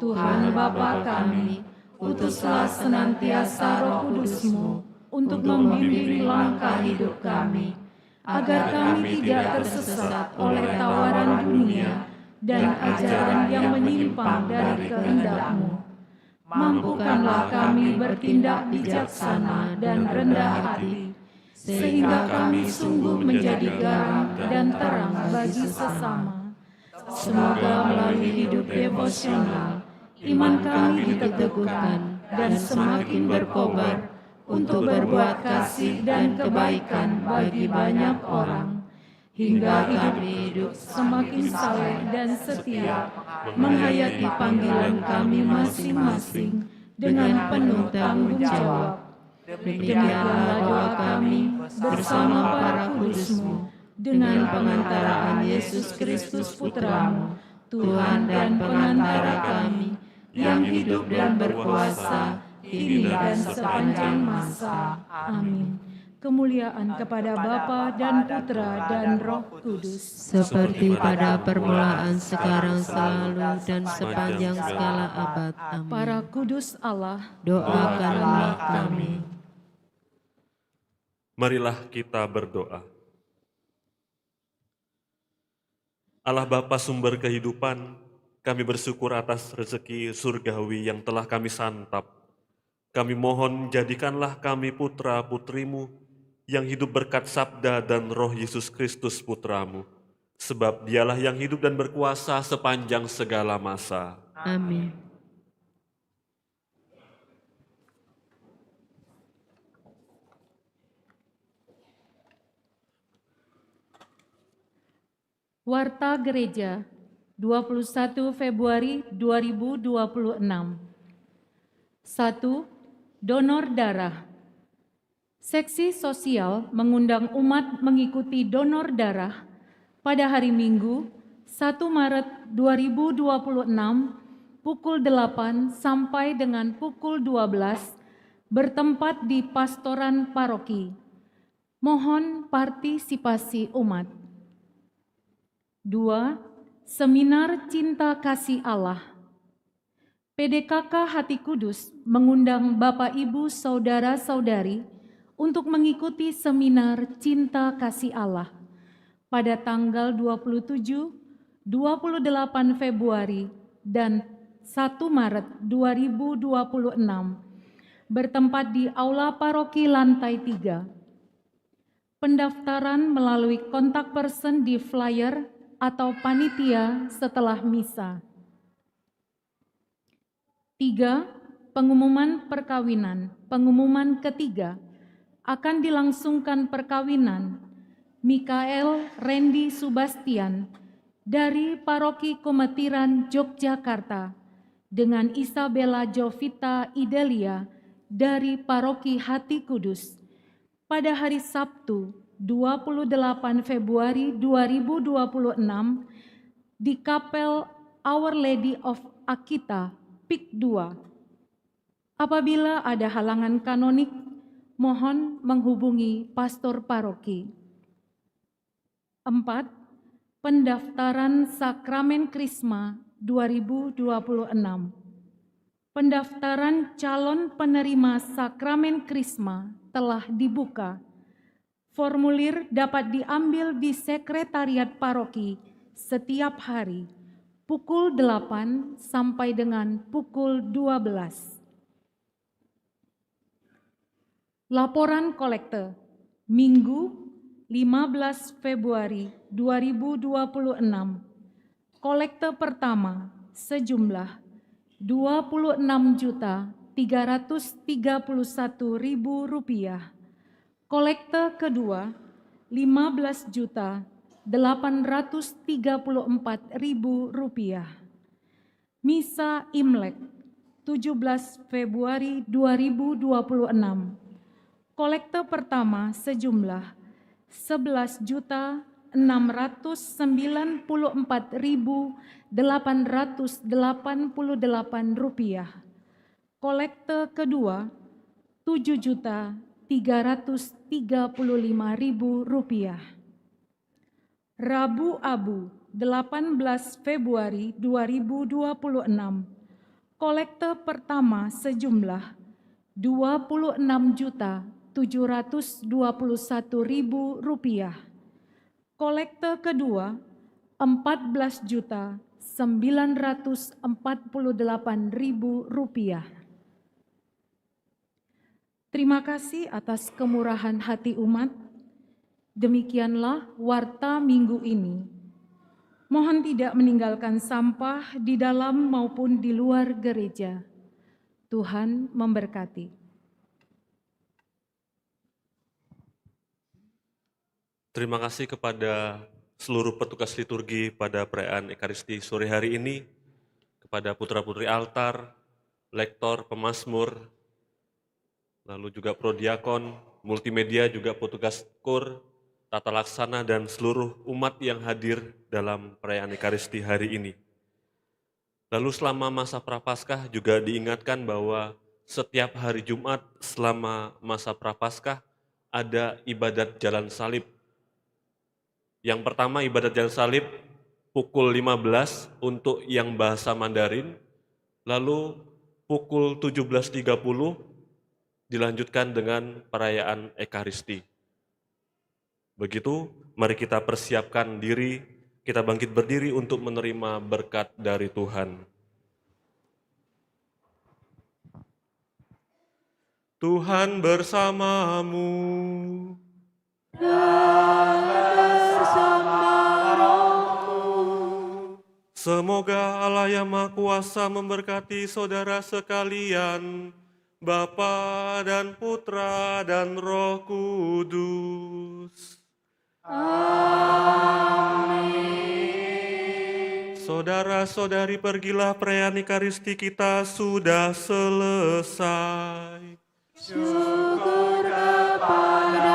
Tuhan Bapa kami, utuslah senantiasa Roh Kudus-Mu untuk membimbing langkah hidup kami, agar kami tidak tersesat oleh tawaran dunia dan ajaran yang menyimpang menyimpang dari kehendak-Mu. Mampukanlah kami bertindak bijaksana dan rendah hati, sehingga kami sungguh menjadi garam dan terang bagi sesama. Semoga melalui hidup devosional, iman kami diteguhkan dan semakin berkobar untuk berbuat kasih dan kebaikan bagi banyak orang, hingga kami hidup semakin saleh dan setia, menghayati panggilan kami masing-masing dengan penuh tanggung jawab. Demikianlah doa kami bersama para kudus-Mu, dengan pengantaraan Yesus Kristus Putra-Mu, Tuhan dan pengantara kami, yang hidup dan berkuasa kini dan sepanjang masa. Amin. Kemuliaan kepada Bapa dan Putra dan Roh Kudus, seperti pada permulaan, sekarang, selalu, dan sepanjang segala abad. Amin. para kudus Allah, Doakanlah kami. Marilah kita berdoa. Allah Bapa sumber kehidupan, kami bersyukur atas rezeki surgawi yang telah kami santap. Kami mohon jadikanlah kami putra-putrimu yang hidup berkat sabda dan roh Yesus Kristus Putramu, sebab dialah yang hidup dan berkuasa sepanjang segala masa. Amin. Warta Gereja 21 Februari 2026. 1. Donor darah. Seksi sosial mengundang umat mengikuti donor darah pada hari Minggu 1 Maret 2026 pukul 8 sampai dengan pukul 12 bertempat di pastoran paroki. Mohon partisipasi umat. 2. Seminar Cinta Kasih Allah. PDKK Hati Kudus mengundang Bapak Ibu Saudara-saudari untuk mengikuti seminar Cinta Kasih Allah pada tanggal 27, 28 Februari dan 1 Maret 2026 bertempat di Aula Paroki Lantai 3. Pendaftaran melalui kontak person di flyer atau panitia setelah misa. 3. Pengumuman perkawinan. Pengumuman ketiga, akan dilangsungkan perkawinan Mikael Randy Subastian dari Paroki Kometiran Yogyakarta dengan Isabella Jovita Idelia dari Paroki Hati Kudus pada hari Sabtu 28 Februari 2026 di Kapel Our Lady of Akita, PIK 2. Apabila ada halangan kanonik, mohon menghubungi pastor paroki. 4. Pendaftaran Sakramen Krisma 2026. Pendaftaran calon penerima Sakramen Krisma telah dibuka. Formulir dapat diambil di sekretariat paroki setiap hari, pukul 8 sampai dengan pukul 12. Laporan kolekte, Minggu 15 Februari 2026. Kolekte pertama sejumlah Rp26.331.000. Kolekte kedua Rp15.834.000. Misa Imlek 17 Februari 2026. Kolekte pertama sejumlah Rp11.694.888. Kolekte kedua Rp7.335.000. Rabu Abu 18 Februari 2026. Kolekte pertama sejumlah Rp26.721.000. Kolekte kedua Rp14.935.000. Rp948.000. Terima kasih atas kemurahan hati umat. Demikianlah warta minggu ini. Mohon tidak meninggalkan sampah di dalam maupun di luar gereja. Tuhan memberkati. Terima kasih kepada seluruh petugas liturgi pada perayaan Ekaristi sore hari ini, kepada putra-putri altar, lektor, pemazmur, lalu juga prodiakon, multimedia, juga petugas kur, tata laksana, dan seluruh umat yang hadir dalam perayaan Ekaristi hari ini. Lalu selama masa Prapaskah juga diingatkan bahwa setiap hari Jumat selama masa Prapaskah ada ibadat jalan salib. Yang pertama ibadat jalan salib pukul 15 untuk yang bahasa Mandarin, lalu pukul 17.30 dilanjutkan dengan perayaan Ekaristi. Begitu, mari kita persiapkan diri, kita bangkit berdiri untuk menerima berkat dari Tuhan. Tuhan bersamamu. Semoga Allah yang Maha Kuasa memberkati saudara sekalian, Bapa dan Putra dan Roh Kudus. Amin. Saudara-saudari, pergilah, perayaan Ekaristi kita sudah selesai. Syukur kepada Allah.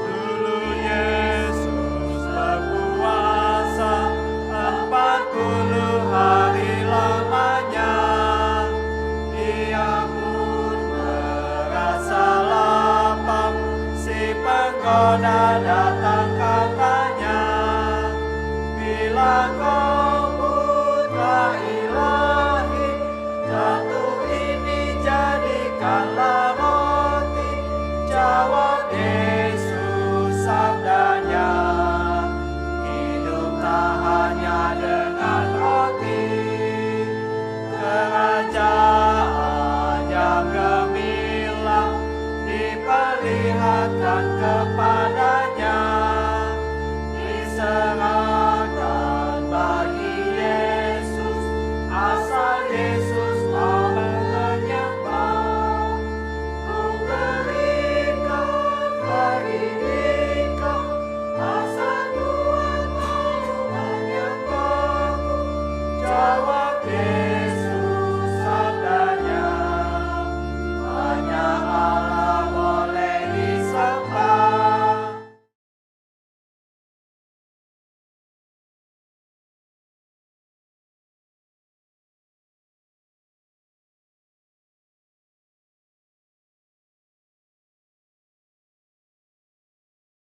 Dulu Yesus berpuasa 40 hari lamanya. Ia pun merasa lapar, si penggoda datang katanya, bila kau putra ilahi, jatuh ini jadikanlah roti. Jawab Yesus sabdanya, hidup tak hanya dengan roti. Kerajaan yang gemilang diperlihatkan kepadanya, diserahkan bagi Yesus, asal Yesus mau menyembah. Ku berikan bagi engkau, asal Tuhan mau menyembahmu. Jawab